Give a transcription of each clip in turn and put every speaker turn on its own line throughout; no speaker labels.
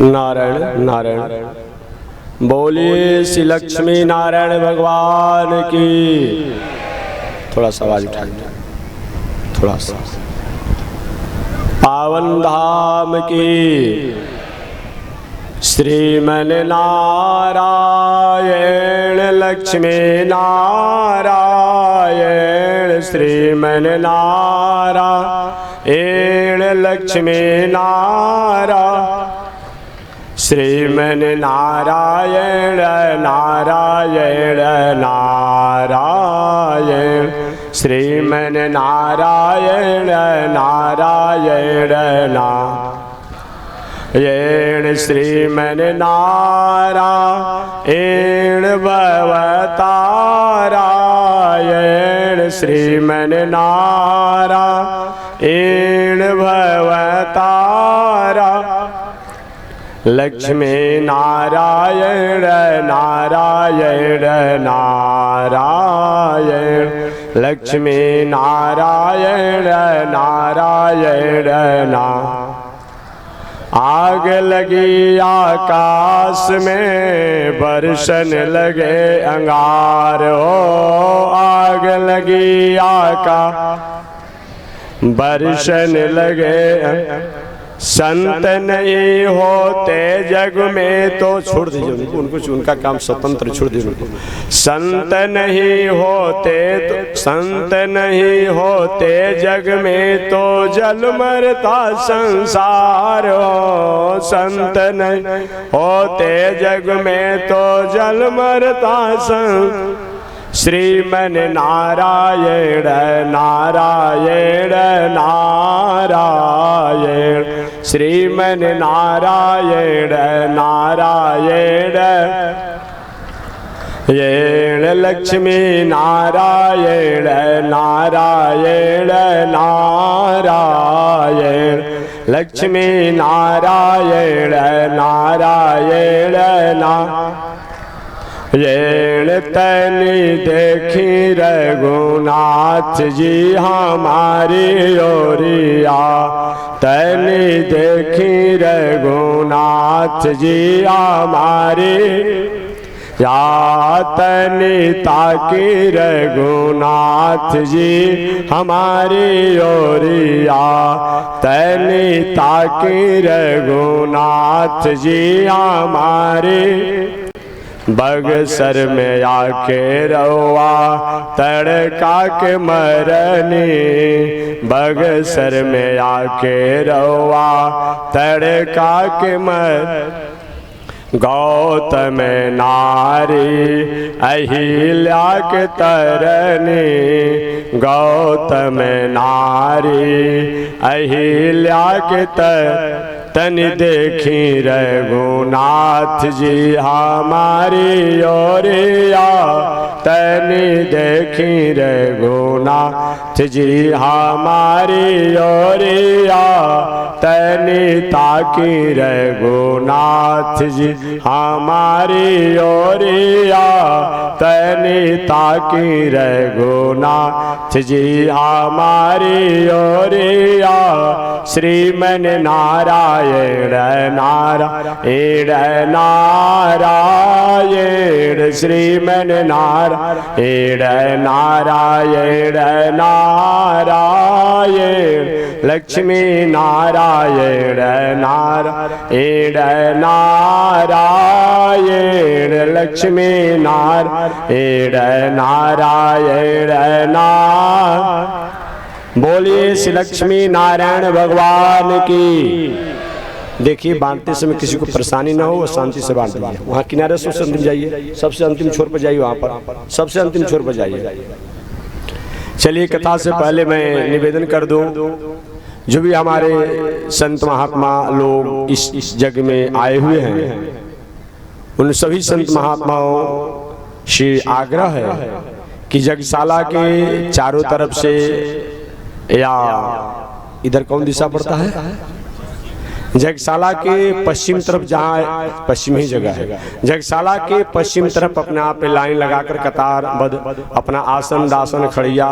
नारायण नारायण। बोलिए श्री लक्ष्मी नारायण भगवान की। थोड़ा सा आवाज उठाइए, थोड़ा सा। पावन धाम की श्रीमन नारायण लक्ष्मी नारायण श्रीमन नारायण लक्ष्मी नारायण श्रीमन नारायण नारायण नारायण श्रीमन नारायण नारायण नारायण श्रीमन नारायण भवतारायण श्रीमन नारायण भवतारा लक्ष्मी नारायण नारायण नारायण लक्ष्मी नारायण नारायण नारायण। आग लगी आकाश में बरसन लगे अंगार हो, आग लगी आकाश बरसन लगे। संत नहीं होते जग में तो छोड़ दीजिए उनको, उनका काम स्वतंत्र छोड़ दीजिए उनको। संत नहीं होते तो संत नहीं होते जग में तो जल मरता संसार हो। संत नहीं होते जग में तो जल मरता संसार। श्रीमन नारायण नारायण नारायण श्रीमन नारायण नारायण येण लक्ष्मी नारायण नारायण नारायण लक्ष्मी नारायण नारायण नारायण। येण तनी देखी रघुनाथ जी हमारी ओरिया, तनी देखी रघुनाथ जी हमारी या तनी ताकी रघुनाथ जी हमारी ओरिया, तनी ताकी रघुनाथ जी हमारी। बगसर में आके रवा तड़का के मरनी, बगसर में आके रवा तड़का के मर। गौतम नारी अहिल्या के तरनी, गौतम नारी अहिल्या के तर। तनि देखी रघुनाथ जी हमारी ओरिया, तनि देखी रघुनाथ जी हमारी ओरिया, तनि ताकी रघुनाथ जी हमारी ओरिया, तनि ताकी रघुनाथ जी हमारी ओरिया। श्रीमन नारायण नारायण नारायण श्रीमन नारायण नारायण नारायण लक्ष्मी नारायण नारायण नारायण लक्ष्मी नारायण नारायण नारायण। बोलिए श्री लक्ष्मी नारायण भगवान की। देखिए बांटते समय किसी को परेशानी ना हो, शांति से बांट दीजिए। वहाँ किनारे सबसे अंतिम जाइए, सबसे अंतिम छोर पर जाइए, वहाँ पर सबसे अंतिम छोर पर जाइए। चलिए कथा से पहले मैं निवेदन कर दूं, जो भी हमारे संत महात्मा लोग इस जग में आए हुए हैं, उन सभी संत महात्माओं से आग्रह है कि यज्ञशाला के चारों तरफ से, या इधर कौन दिशा पड़ता है, जगशाला के पश्चिम तरफ, जहाँ पश्चिमी जगह है, जगशाला के पश्चिम तरफ अपने आप पे लाइन लगाकर कतार बद अपना आसन दासन खड़िया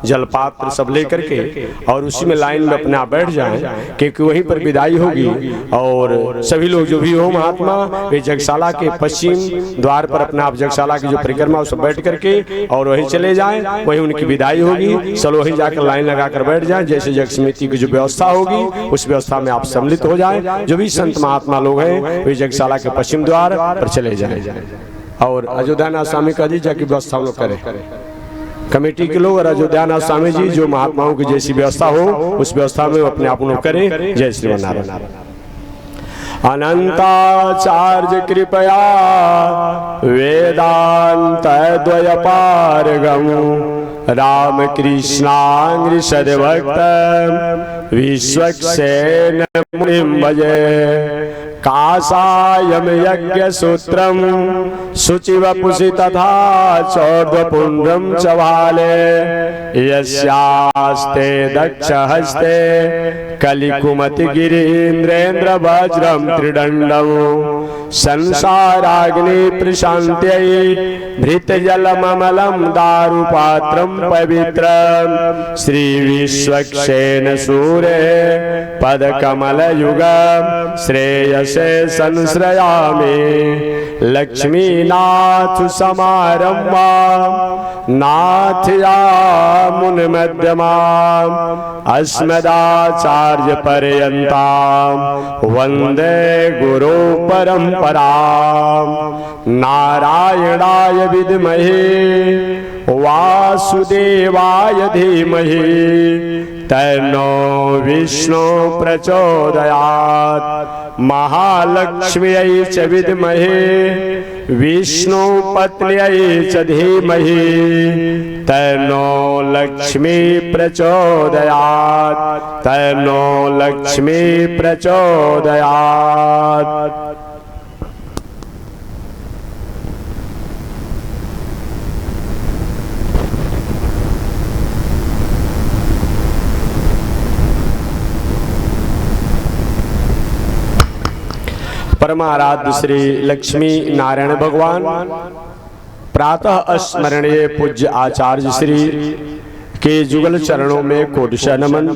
जलपात्र सब लेकर के और उसी में लाइन में अपने आप बैठ जाएं, क्योंकि वहीं पर विदाई होगी। और सभी लोग जो भी हो महात्मा वे जगशाला के पश्चिम द्वार पर अपने आप जगशाला की जो परिक्रमा उस बैठ करके और वहीं चले जाएं, वहीं उनकी विदाई होगी। चलो वहीं जाकर लाइन लगाकर बैठ जाएं, जैसे जग समिति की जो व्यवस्था होगी उस व्यवस्था में आप सम्मिलित हो जाएं। जो भी संत महात्मा लोग हैं वे जगशाला के पश्चिम द्वार पर चले जाएं और अयोध्यानाथ स्वामी का जी जाके व्यवस्था लोग करें, कमेटी के लोग और अयोध्यानाथ स्वामी जी जो महात्माओं की जैसी व्यवस्था हो उस व्यवस्था में अपने आप लोग करें। जय श्री नारायण। अनंताचार्य कृपया वेदांत द्वयपारगम रामकृष्णांग्रि सद्भक्त विश्वक्सेन मुनिं भजे। कासायम यज्ञ सूत्रम शुचिवपुषि तथा चौर्ध्वपुण्ड्रम चवाले यस्यास्ते दक्ष हस्ते कलिकुमति गिरीन्द्रेन्द्र वज्रम त्रिदंडम संसाराग्नि प्रशांत्यै भृतजलममलं दारुपात्रं पवित्रं श्री विश्वक्सेन सूरे पदकमलयुगं श्रेयसे संश्रयामि। लक्ष्मीनाथ समारंभां नाथयामुनमध्यमाम् अस्मदाचार्य पर्यन्तां वन्दे गुरु परम्पराम्। नारायणाय विद्महे वासुदेवाय धीमहि तन्नो विष्णु प्रचोदयात्। महालक्ष्म्यै च विद्महे विष्णुपत्न्यै च धीमहि तन्नो लक्ष्मी प्रचोदयात्। तन्नो लक्ष्मी प्रचोदयात्। परमाराध्य श्री लक्ष्मी नारायण भगवान प्रातः स्मरणीय पूज्य आचार्य श्री के जुगल चरणों में कोटिशः नमन।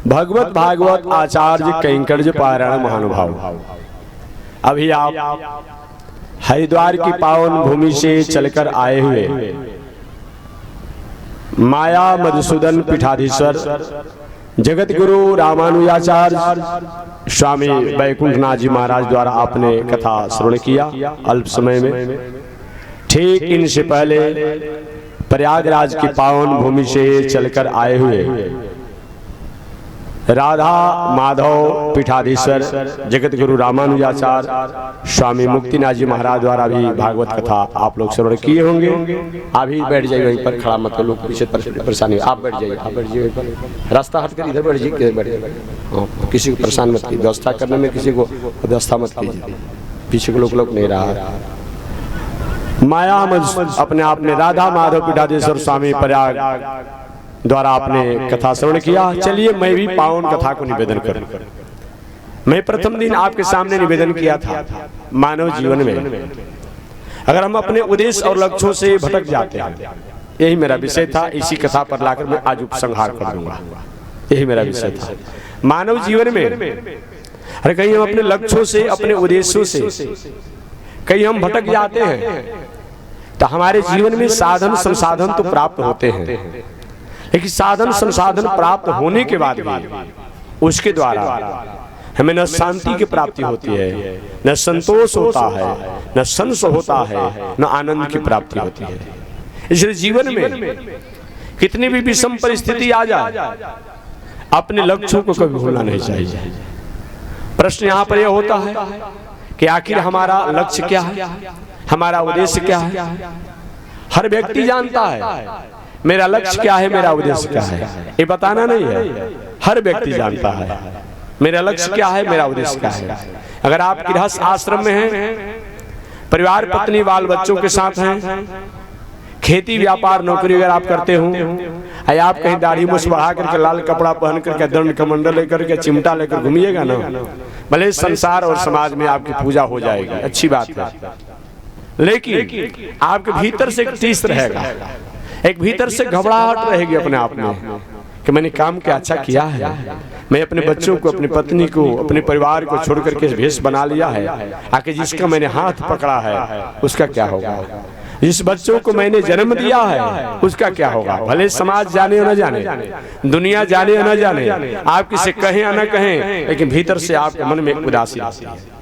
भगवत भागवत आचार्य कैंकर्य पारायण महानुभाव, अभी आप हरिद्वार की पावन भूमि से चलकर आए हुए माया मधुसूदन पीठाधीश्वर जगत गुरु रामानुजाचार्य स्वामी वैकुंठनाथ जी महाराज द्वारा आपने कथा श्रवण किया अल्प समय में। ठीक इनसे पहले प्रयागराज की पावन भूमि से चलकर आए हुए राधा माधव पीठाधीश्वर जगत गुरु रामानुजाचार्य स्वामी मुक्तिनाथ जी महाराज द्वारा भी भागवत कथा आप लोग श्रवण किए होंगे। अभी बैठ जाइए वहीं पर, खड़ा मत लोग पीछे परेशानी, आप बैठ जाइए, आप बैठ जाइए, रास्ता हट कर इधर बैठ जाइए, किधर बैठ जाइए, किसी को परेशान मत कीजिए, व्यवस्था करने में किसी को व्यवस्था मत कीजिए, पीछे को लोग नहीं रहा। माया अपने आप में राधा माधव पीठाधीश्वर स्वामी प्रयाग द्वारा आपने कथा श्रवण किया। चलिए मैं भी पावन कथा को निवेदन करूं। मैं प्रथम दिन आपके सामने निवेदन किया था मानव जीवन में अगर हम अपने उद्देश्य और लक्ष्यों से भटक जाते हैं, यही मेरा विषय था। इसी कथा पर लाकर मैं आज उपसंहार कर दूंगा, यही मेरा विषय था। मानव जीवन में अरे कहीं हम अपने लक्ष्यों से अपने उद्देश्यों से कहीं हम भटक जाते हैं तो हमारे जीवन में साधन संसाधन तो प्राप्त होते हैं, लेकिन साधन संसाधन प्राप्त होने के बाद भी उसके द्वारा हमें न शांति की प्राप्ति होती है, न संतोष होता है, न संस होता है, न आनंद की प्राप्ति होती है। इसलिए जीवन में कितनी भी विषम परिस्थिति आ जाए अपने लक्ष्यों को कभी भूलना नहीं चाहिए। प्रश्न यहाँ पर यह होता है कि आखिर हमारा लक्ष्य क्या है, हमारा उद्देश्य क्या है। हर व्यक्ति जानता है मेरा लक्ष्य क्या है, मेरा उद्देश्य क्या है, ये बताना नहीं है। हर व्यक्ति जानता है मेरा लक्ष्य क्या है, मेरा उद्देश्य क्या है। अगर आप गृहस्थ आश्रम में हैं, परिवार पत्नी बाल बच्चों के साथ हैं, खेती व्यापार नौकरी अगर आप करते हो, या आप कहीं दाढ़ी मुछ बढ़ा करके लाल कपड़ा पहन करके दंड कमंडल लेकर के चिमटा लेकर घूमिएगा ना, भले संसार और समाज में आपकी पूजा हो जाएगी, अच्छी बात है, लेकिन आपके भीतर से एक टीस रहेगा, एक भीतर से घबराहट रहेगी अपने आप में कि मैंने काम क्या अच्छा किया है, मैं अपने बच्चों को, अपनी पत्नी को, अपने परिवार को छोड़ करके भेष बना लिया है, आके जिसका मैंने हाथ पकड़ा है उसका क्या होगा, जिस बच्चों को मैंने जन्म दिया है उसका क्या होगा। भले समाज जाने या न जाने, दुनिया जाने या न जाने, आप किसे कहें या न कहें, लेकिन भीतर से आपके मन में एक उदासी आती है।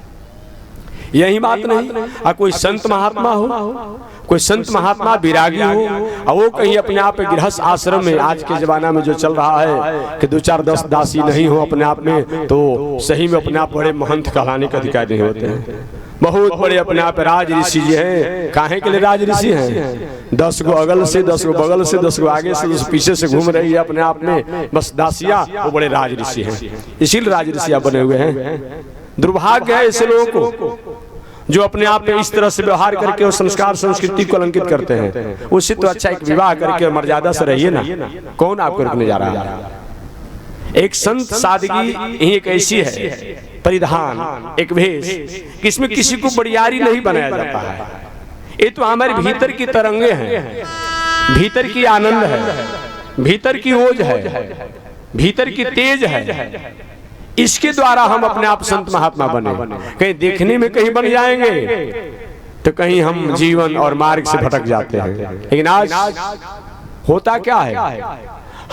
यही बात नहीं, कोई संत महात्मा हो, कोई संत महात्मा विरागी हो, और वो कहीं अपने आप गृहस्थ आश्रम में, आज के जमाना में जो चल रहा है कि 2-4-10 दासी नहीं हो अपने आप में, तो सही में अपने आप बड़े महंत कहलाने का अधिकारी नहीं होते हैं। बहुत बड़े अपने आप राज ऋषि जी हैं। काहे के लिए राज ऋषि हैं? 10 गो अगल से, 10 गो बगल से, 10 गो आगे से, 10 पीछे से घूम रही है अपने आप में बस दासिया, वो बड़े राज ऋषि हैं, इसीलिए राज ऋषि बने हुए हैं। दुर्भाग्य है ऐसे लोगों को जो अपने आप में इस तरह से व्यवहार करके और संस्कार संस्कृति को अलंकित करते हैं। उससे तो अच्छा एक विवाह करके मर्यादा से रहिए ना, कौन आपको रोकने जा रहा है। एक संत सादगी एक ऐसी है परिधान, एक भेष, किसमें किसी को बड़ियारी नहीं बनाया जाता है। ये तो हमारे भीतर की तरंगे हैं, भीतर की आनंद है, भीतर की ओज है, भीतर की तेज है। इसके द्वारा हम अपने आप संत महात्मा बने। कहीं देखने में कहीं बन जाएंगे तो कहीं हम जीवन और मार्ग से भटक जाते हैं। लेकिन आज होता क्या है,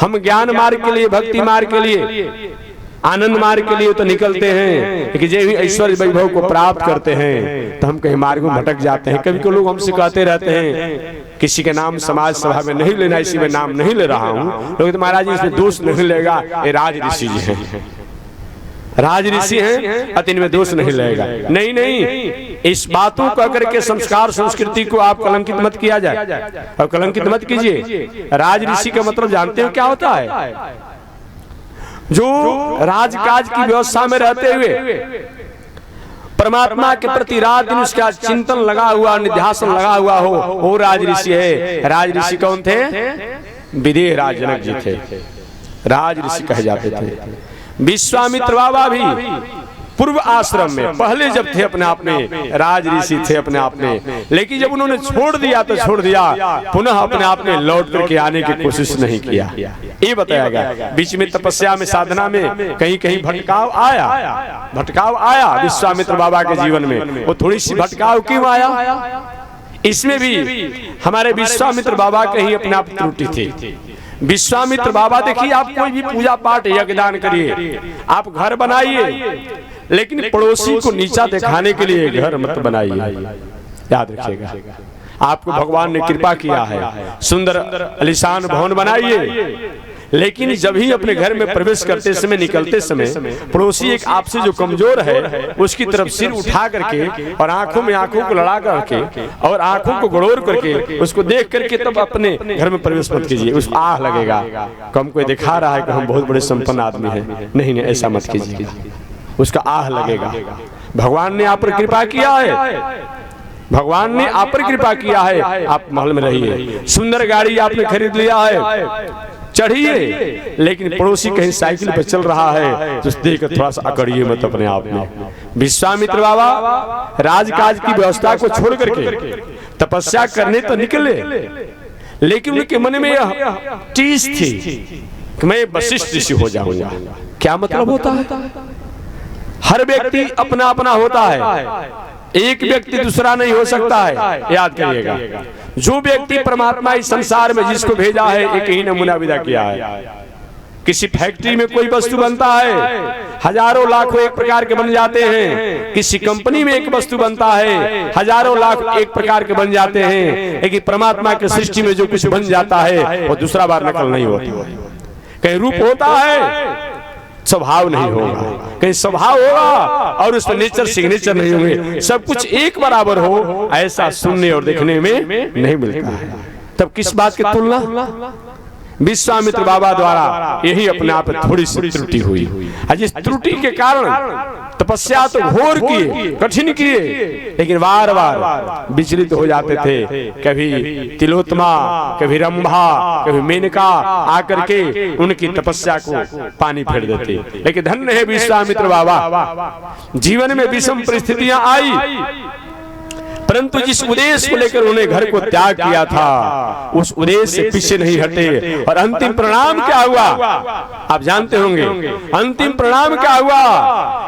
हम ज्ञान मार्ग के लिए, भक्ति मार्ग के लिए, आनंद मार्ग के लिए तो निकलते हैं, कि जब भी ऐश्वर्य वैभव को प्राप्त करते हैं तो हम कहीं मार्ग में भटक जाते हैं। कभी लोग हमसे कहते रहते हैं, किसी के नाम समाज सभा में नहीं लेना, इसी में नाम नहीं ले रहा हूँ, लोग तो महाराज जी इसमें दोष नहीं लेगा, ये राज ऋषि जी हैं, राज ऋषि हैं, अति इनमें दोष नहीं लगेगा। नहीं नहीं, इस बातों को करके संस्कार संस्कृति को आप कलंकित मत किया जाए, और कलंकित मत कीजिए। राज ऋषि का मतलब जानते हो क्या होता है? जो राजकाज की व्यवस्था में रहते हुए परमात्मा के प्रति रात दिन उसका चिंतन लगा हुआ, निध्यासन लगा हुआ हो, वो राज ऋषि है। राज ऋषि कौन थे? विदेह राज जनक जी थे, राज ऋषि कहे जाते थे। विश्वामित्र बाबा भी पूर्व आश्रम में पहले जब थे अपने आप में राज ऋषि थे अपने आप में, लेकिन जब उन्होंने छोड़ दिया तो छोड़ दिया, पुनः अपने आप में लौट करके आने की कोशिश नहीं किया। ये बताया गया। बीच में तपस्या में, साधना में कहीं कहीं भटकाव आया विश्वामित्र बाबा के जीवन में। वो थोड़ी सी भटकाव क्यों आया? इसमें भी हमारे विश्वामित्र बाबा के ही अपने आप त्रुटि थी। विश्वामित्र बाबा देखिए, आप कोई भी पूजा पाठ यज्ञदान करिए, आप घर बनाइए, लेकिन पड़ोसी को नीचा दिखाने के लिए घर मत बनाइए। याद रखिएगा, आपको भगवान ने कृपा किया है, सुंदर आलीशान भवन बनाइए, लेकिन जब ही अपने घर में प्रवेश करते समय, निकलते समय, पड़ोसी एक आपसे जो कमजोर है उसकी तरफ सिर उठा करके और आंखों में आंखों को लड़ा करके और आंखों को गड़ोर करके उसको देख करके तब अपने घर में प्रवेश मत कीजिए। उसको आह लगेगा कम कोई दिखा रहा है कि हम बहुत बड़े संपन्न आदमी हैं। नहीं, ऐसा मत कीजिए, उसका आह लगेगा। भगवान ने आप पर कृपा किया है, भगवान ने आप पर कृपा किया है, आप महल में रहिए। सुंदर गाड़ी आपने खरीद लिया है, चढ़िए, लेकिन पड़ोसी कहीं साइकिल पर चल रहा है तो देख थोड़ा सा अकड़िए मत अपने आप में। विश्वामित्र बाबा राजकाज की व्यवस्था को छोड़ करके तपस्या करने तो निकले, लेकिन उनके मन में यह टीस थी कि मैं वशिष्ठ ऋषि हो जाऊंगा। क्या मतलब होता है? हर व्यक्ति अपना अपना होता है, एक व्यक्ति दूसरा नहीं हो सकता है। याद करिएगा, जो व्यक्ति परमात्मा इस संसार में जिसको भेजा है, एक ही नमूना विदा किया है। किसी फैक्ट्री में कोई वस्तु बनता है, हजारों लाखों एक प्रकार के बन जाते हैं। किसी कंपनी में एक वस्तु बनता है, हजारों लाख एक प्रकार के बन जाते हैं। लेकिन परमात्मा के सृष्टि में जो कुछ बन जाता है वो दूसरा बार नकल नहीं होती। कहीं रूप होता है, स्वभाव नहीं होगा, कहीं स्वभाव होगा और उसमें नेचर सिग्नेचर नहीं होंगे। सब कुछ एक बराबर हो, ऐसा सुनने और देखने में नहीं मिलता है। तब किस बात की तुलना? विश्वामित्र बाबा द्वारा यही अपने आप थोड़ी सी त्रुटि हुई। जिस त्रुटि के कारण तपस्या तो घोर किए, कठिन किए, लेकिन बार बार विचलित हो जाते थे। कभी तिलोत्तमा, कभी रंभा, कभी मेनका आकर के उनकी तपस्या को पानी फेर देते। लेकिन धन्य है विश्वामित्र बाबा, जीवन में विषम परिस्थितियां आई, परंतु जिस उद्देश्य को लेकर उन्होंने घर को त्याग किया था उस उद्देश्य से पीछे नहीं हटे। और अंतिम परिणाम क्या हुआ आप जानते होंगे। अंतिम परिणाम क्या हुआ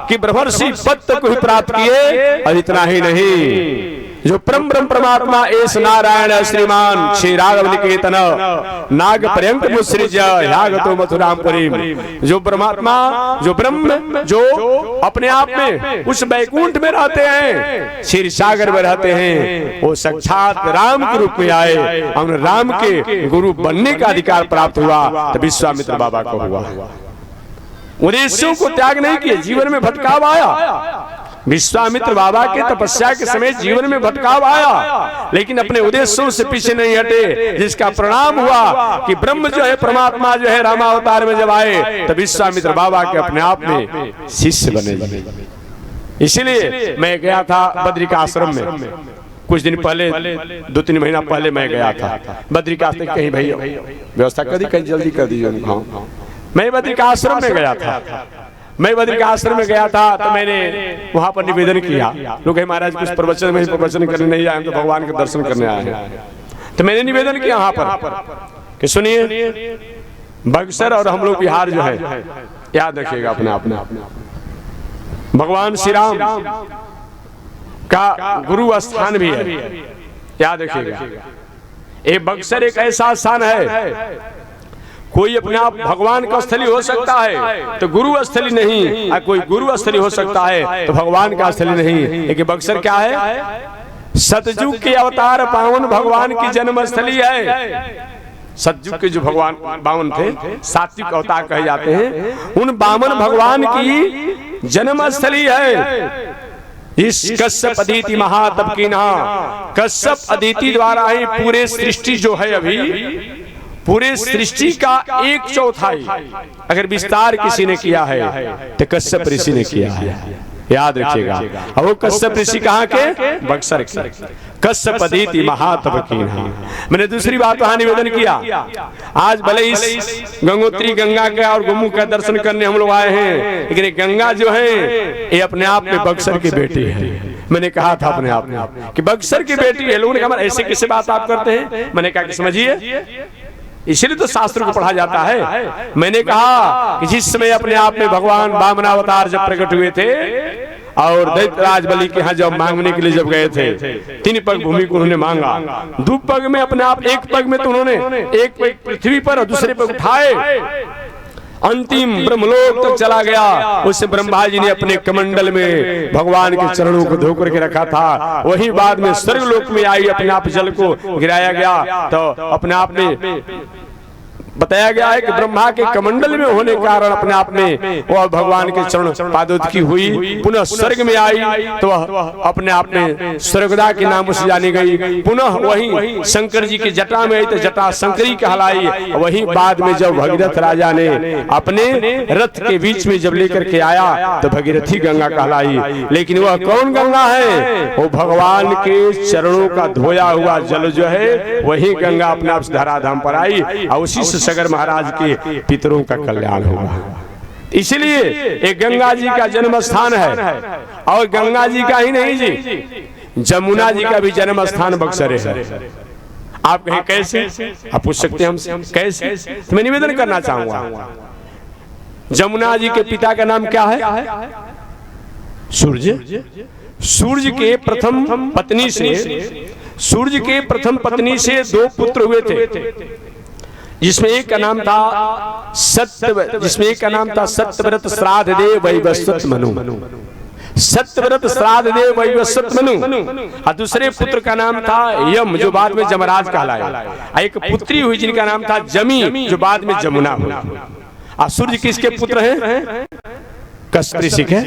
कि ब्रह्मर्षि पद तक ही प्राप्त किए। और इतना ही नहीं, जो परम ब्रह्म परमात्मा एस नारायण श्रीमान श्री राघव निकेतन नाग पर्यंत मुसृज यागतो मथुरामपुरी, जो परमात्मा, जो ब्रह्म, जो अपने आप में उस वैकुंठ में रहते हैं, क्षीर सागर में रहते हैं, वो साक्षात राम के रूप में आए और राम के गुरु बनने का अधिकार प्राप्त हुआ। तो विश्वामित्र बाबा को हुआ। उद्देश्यों को त्याग नहीं किए, जीवन में भटकाव आया। विश्वामित्र बाबा के तपस्या के समय जीवन में भटकाव आया, लेकिन अपने उद्देश्यों से पीछे नहीं हटे, जिसका परिणाम हुआ कि ब्रह्म जो है, परमात्मा जो है, रामावतार में जब आए तो विश्वामित्र बाबा के अपने आप में शिष्य बने। इसीलिए मैं गया था बद्रिकाश्रम में कुछ दिन पहले, 2-3 महीना पहले मैं गया था बद्रिकाश्रम। कहीं भाई व्यवस्था कर दी, कहीं जल्दी कर दीजिए। मैं बद्रिकाश्रम में गया था। मैं बद्रिकाश्रम में गया था तो मैंने वहां पर निवेदन किया, लोग महाराज कुछ प्रवचन में प्रवचन करने नहीं आए, तो भगवान के दर्शन करने आए हैं। तो मैंने निवेदन किया वहां पर कि सुनिए, बक्सर और हम लोग बिहार जो है, याद रखिएगा अपने आप में, भगवान श्री राम का गुरु स्थान भी है, याद रखिएगा। ये बक्सर एक ऐसा स्थान है, कोई अपने आप भगवान का स्थली हो सकता है तो गुरु स्थली नहीं, और कोई गुरु स्थली हो सकता है तो भगवान का स्थली नहीं। लेकिन बक्सर क्या है? सतयुग के अवतार पावन भगवान की जन्मस्थली है। सतयुग के जो भगवान बावन थे, सात्विक अवतार कहे जाते हैं, उन बामन भगवान की जन्मस्थली है। इस कश्यप अदिति महातप की ना, कश्यप अदिति द्वारा ही पूरे सृष्टि जो है, अभी पूरे सृष्टि का 1/4 अगर विस्तार किसी ने किया है तो कश्यप ऋषि ने किया है, याद रखिएगा। और वो कश्यप ऋषि कहाँ के? बक्सर के। कश्यप अदिति महातप की। मैंने दूसरी बात वहां निवेदन किया, आज भले इस गंगोत्री गंगा का और गोमुख का दर्शन करने हम लोग आए हैं, लेकिन गंगा जो है ये अपने आप में बक्सर की बेटी है। मैंने कहा था अपने आप में कि बक्सर की बेटी है। लोगों ने कहा ऐसे कैसे बात आप करते हैं? मैंने कहा कि समझिए, इसलिए तो शास्त्र को पढ़ा जाता है। मैंने कहा कि जिस समय अपने आप में भगवान वामनावतार जब प्रकट हुए थे और दैत्यराज बलि के यहाँ जब मांगने के लिए जब गए थे, 3 पग भूमि को उन्होंने मांगा, 2 पग में अपने आप, 1 पग में तो उन्होंने 1 पग पृथ्वी पर और दूसरे पग उठाए, अंतिम ब्रह्मलोक तक चला गया। उससे ब्रह्मा जी ने अपने कमंडल में भगवान के चरणों को धो करके रखा था। वही बाद में स्वर्गलोक में आई, अपने आप जल को गिराया गया। तो अपने आप में बताया गया है कि ब्रह्मा के कमंडल में होने के कारण अपने आप में वह भगवान के चरण पादोदकी हुई, पुनः स्वर्ग में आई तो अपने आप में स्वर्गदा के नाम से जानी गई। पुनः वही शंकर जी की जटा में आई तो जटा शंकरी कहलाई। वही बाद में जब भगीरथ राजा ने अपने रथ के बीच में जब लेकर के आया तो भगीरथी गंगा कहलाई। लेकिन वह कौन गंगा है? वो भगवान के चरणों का धोया हुआ जल जो है, वही गंगा अपने आप धराधाम पर आई और उसी सगर महाराज के पितरों का कल्याण होगा। इसलिए एक गंगा जी का जन्म स्थान है। और गंगा जी का ही नहीं जी, जमुना जी का भी जन्म स्थान बक्सर है। आप कहें कैसे? आप पूछ सकते हैं हमसे कैसे? तो मैं निवेदन करना चाहूंगा, जमुना जी के पिता का नाम क्या है? सूर्य। सूर्य के प्रथम पत्नी से, सूर्य के प्रथम पत्नी से 2 पुत्र हुए थे, जिसमें एक का नाम था सत्यव्रत श्राद्ध देव वैवस्वत मनु। सत्यव्रत श्राद्ध देव वैवस्वत मनु। और दूसरे पुत्र का नाम था यम, जो बाद में जमराज कहलाया। एक पुत्री हुई जिनका नाम था जमी, जो बाद में जमुना हुई। और सूर्य किसके पुत्र हैं? कश्यप ऋषि के।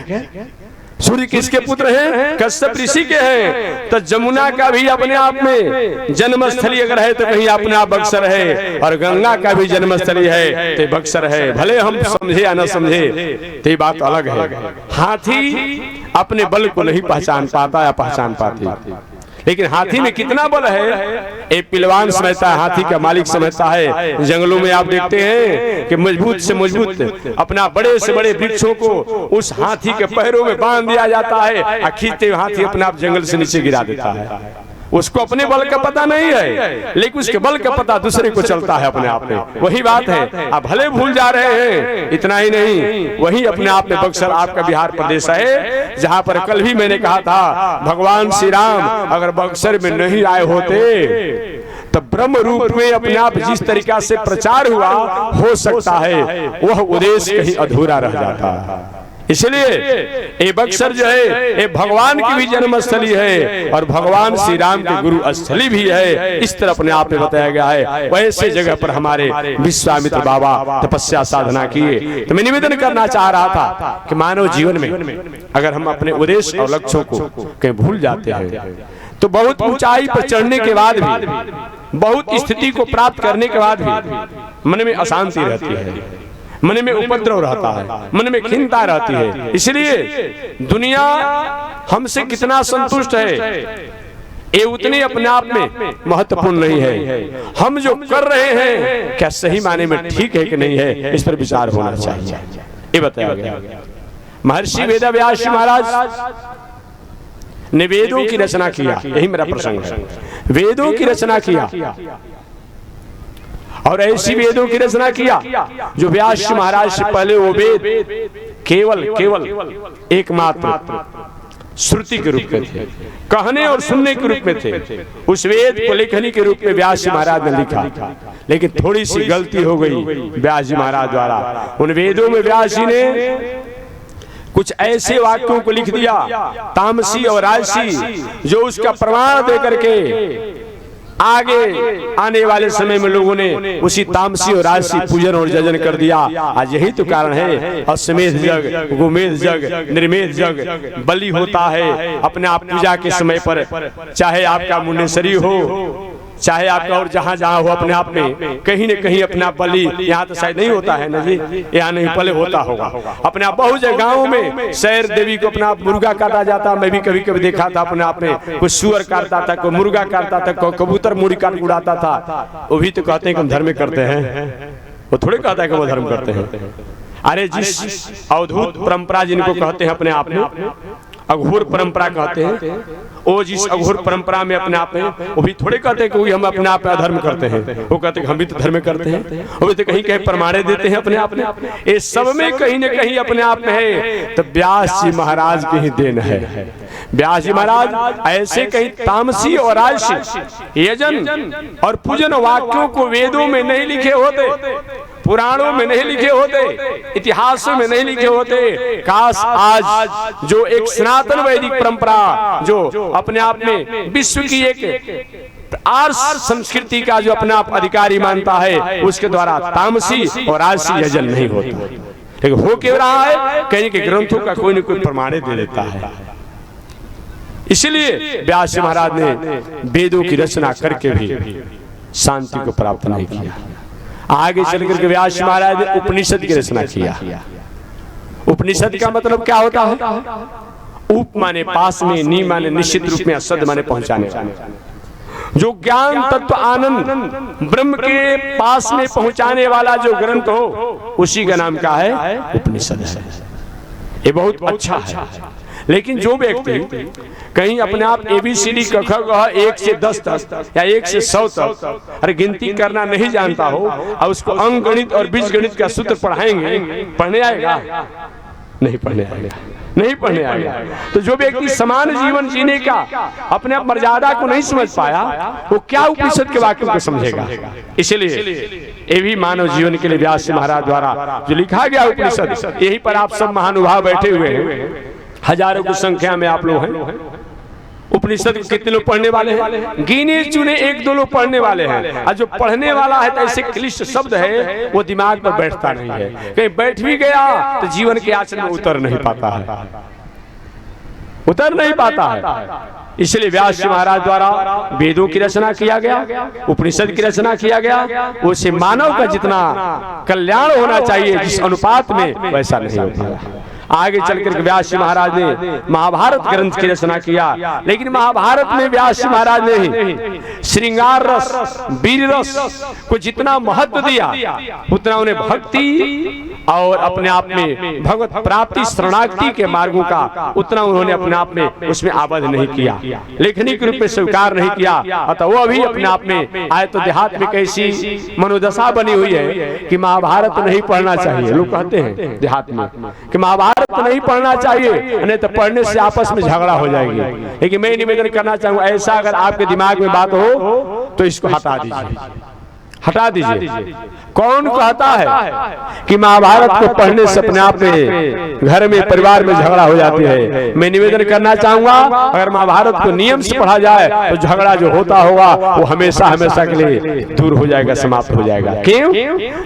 सूर्य किसके पुत्र हैं? कश्यप ऋषि के हैं। तो जमुना का भी अपने आप में जन्मस्थली अगर है तो कहीं अपने आप बक्सर है, और गंगा का भी जन्मस्थली है तो बक्सर है। भले हम समझे या न समझे तो ये बात अलग है। हाथी अपने बल को नहीं पहचान पाता या पहचान पाती, लेकिन हाथी में कितना बल है एक पिलवान समझता है, हाथी का मालिक समझता है। जंगलों में आप देखते हैं कि मजबूत से मजबूत अपना बड़े से बड़े वृक्षों को उस हाथी के पैरों में बांध दिया जाता है, खींचते हाथी अपने आप जंगल से नीचे गिरा देता है। उसको अपने बल का पता नहीं है, लेकिन उसके बल का पता दूसरे को चलता है अपने आप में। वही बात है, आप भले भूल जा रहे हैं, इतना ही नहीं, वही अपने आप में बक्सर आपका बिहार प्रदेश है, जहां पर कल भी मैंने कहा था भगवान श्री राम अगर बक्सर में नहीं आए होते तो ब्रह्म रूप में अपने आप जिस तरीका से प्रचार हुआ, हो सकता है वह उद्देश्य कहीं अधूरा रह जाता है। इसलिए ये बक्सर जो है ये भगवान की भी जन्मस्थली है और भगवान श्री राम की गुरु स्थली भी है, इस तरह अपने आप में बताया गया है। वैसे जगह पर हमारे विश्वामित्र बाबा तपस्या साधना किए। तो मैं निवेदन करना चाह रहा था कि मानव जीवन में अगर हम अपने उद्देश्य और लक्ष्यों को कहीं भूल जाते हैं तो बहुत ऊंचाई पर चढ़ने के बाद भी, बहुत स्थिति को प्राप्त करने के बाद भी मन में अशांति रहती है, मन में उपद्रव रहता है, मन में खिन्नता रहती है। इसलिए दुनिया हमसे कितना संतुष्ट है ये उतने अपने आप में महत्वपूर्ण नहीं है। हम जो कर रहे हैं क्या सही माने में ठीक है कि नहीं है, इस पर विचार होना चाहिए। ये बताया गया। महर्षि वेदव्यास महाराज ने वेदों की रचना किया, यही मेरा प्रसंग है। वेदों की रचना किया और ऐसी वेदों की रचना किया जो व्यास महाराज से पहले वो वेद केवल एकमात्र श्रुति के रूप में थे, कहने और सुनने के रूप में थे। उस वेद को लेखनी के रूप में व्यास महाराज ने लिखा, लेकिन थोड़ी सी गलती हो गई व्यास जी महाराज द्वारा। उन वेदों में व्यास जी ने कुछ ऐसे वाक्यों को लिख दिया तामसी और राजसी, जो उसका प्रमाण दे करके आगे आने वाले समय में लोगों ने उसी तामसी और राजसी पूजन और जजन कर दिया। आज यही तो कारण है अश्वमेध जग, गोमेध जग, निर्मेध जग बलि होता है अपने आप पूजा के समय पर, चाहे आपका मुंडेश्वरी हो, चाहे आपका और जहां जहां हो, अपने आप में कहीं न कहीं अपना बलि, यहाँ तो शायद नहीं होता है ना जी, यहाँ नहीं पहले होता होगा। अपने आप बहुत जगह गाँव में शहर देवी को अपना मुर्गा काटा जाता, मैं भी कभी कभी देखा था अपने आप में, कोई सुअर काटता था, कोई मुर्गा काटता था, कोई कबूतर मुर्गी काट उड़ाता था। वो भी तो कहते हैं कि हम धर्म करते हैं, वो थोड़े कहता है कि वो धर्म करते हैं। अरे जिस अवधूत परंपरा जिनको कहते हैं अपने आप में अघोर परंपरा कहते हैं, वो जिस अघोर परंपरा में अपने आप में, वो भी थोड़े कहते हैं कि हम अपने आप में अधर्म करते हैं, वो कहते हैं हम भी तो धर्म करते हैं, वो भी तो कहीं कहीं प्रमाणे देते हैं अपने आप में। ये सब में कहीं न कहीं अपने आप में है। तो व्यास जी महाराज की ही देन है। व्यास जी महाराज ऐसे कहीं तामसी और राजसी यजन और पूजन वाक्यों को वेदों में नहीं लिखे होते, पुराणों में नहीं लिखे होते, इतिहासों में नहीं लिखे होते। काश आज जो एक सनातन वैदिक परंपरा जो अपने आप में विश्व की एक आर्ष संस्कृति का जो अपने आप अधिकारी मानता है, उसके द्वारा तामसी और राजसी यजन नहीं होता, लेकिन हो क्यों रहा है? कहीं के ग्रंथों का कोई न कोई प्रमाण दे देता है। इसलिए व्यास महाराज ने वेदों की रचना करके भी शांति को प्राप्त नहीं किया। आगे चलकर के व्यास महाराज ने उपनिषद की रचना किया। उपनिषद का मतलब क्या होता है? उप माने पास में, नी माने निश्चित रूप में, सद माने पहुंचाने वाले। जो ज्ञान तत्व आनंद ब्रह्म के पास में पहुंचाने वाला जो ग्रंथ हो, उसी का नाम क्या है? उपनिषद है। ये बहुत अच्छा है। लेकिन जो व्यक्ति कहीं अपने आप ABCD क ख ग 1 से 10 तक या 1 से 100 तक अरे गिनती करना नहीं जानता हो और उसको अंक गणित और बीज गणित का सूत्र पढ़ाएंगे, पढ़ने आएगा? नहीं पढ़ने आएगा, नहीं पढ़ने आएगा। तो जो व्यक्ति समान जीवन जीने का अपने आप मर्यादा को नहीं समझ पाया, वो क्या उपनिषद के वाक्यों को समझेगा? इसलिए ये भी मानव जीवन के लिए व्यास महाराज द्वारा जो लिखा गया उपनिषद, यही पर आप सब महानुभाव बैठे हुए हैं, हजारों की संख्या में आप लोग हैं। उपनिषद कितने लोग पढ़ने वाले हैं? गिने चुने 1-2 लोग पढ़ने वाले हैं। और जो पढ़ने वाला है तो ऐसे क्लिष्ट शब्द है वो दिमाग पर बैठता नहीं है, कहीं बैठ भी गया तो जीवन के आचरण में उतर नहीं पाता है। उतर नहीं पाता है। इसलिए व्यास जी महाराज द्वारा वेदों की रचना किया गया, उपनिषद की रचना किया गया। उससे मानव का जितना कल्याण होना चाहिए जिस अनुपात में, वैसा नहीं होता। आगे चलकर व्यास जी महाराज ने महाभारत ग्रंथ की रचना किया, लेकिन महाभारत में व्यास जी महाराज ने श्रृंगार रस, वीर रस को जितना महत्व दिया, उतना उन्हें भक्ति और अपने आप में भगवत प्राप्ति शरणागति के मार्गों का उतना उन्होंने अपने आप में उसमें आबद्ध नहीं किया, लेखनी के रूप में स्वीकार नहीं किया। अतः वो अभी अपने आप में आए तो देहात में कैसी मनोदशा बनी हुई है कि महाभारत नहीं पढ़ना चाहिए। लोग कहते हैं देहात में कि महाभारत नहीं पढ़ना चाहिए, नहीं तो पढ़ने से आपस में झगड़ा हो जाएगी। लेकिन मैं निवेदन करना चाहूंगा, ऐसा अगर आपके दिमाग में बात हो तो इसको हटा दीजिए, हटा दीजिए। कौन कहता है कि महाभारत को पढ़ने से अपने आप में घर में परिवार में झगड़ा हो जाती है? मैं निवेदन करना चाहूंगा, अगर महाभारत को नियम से पढ़ा जाए तो झगड़ा जो होता होगा वो हमेशा हमेशा के लिए दूर हो जाएगा, समाप्त हो जाएगा। क्यों?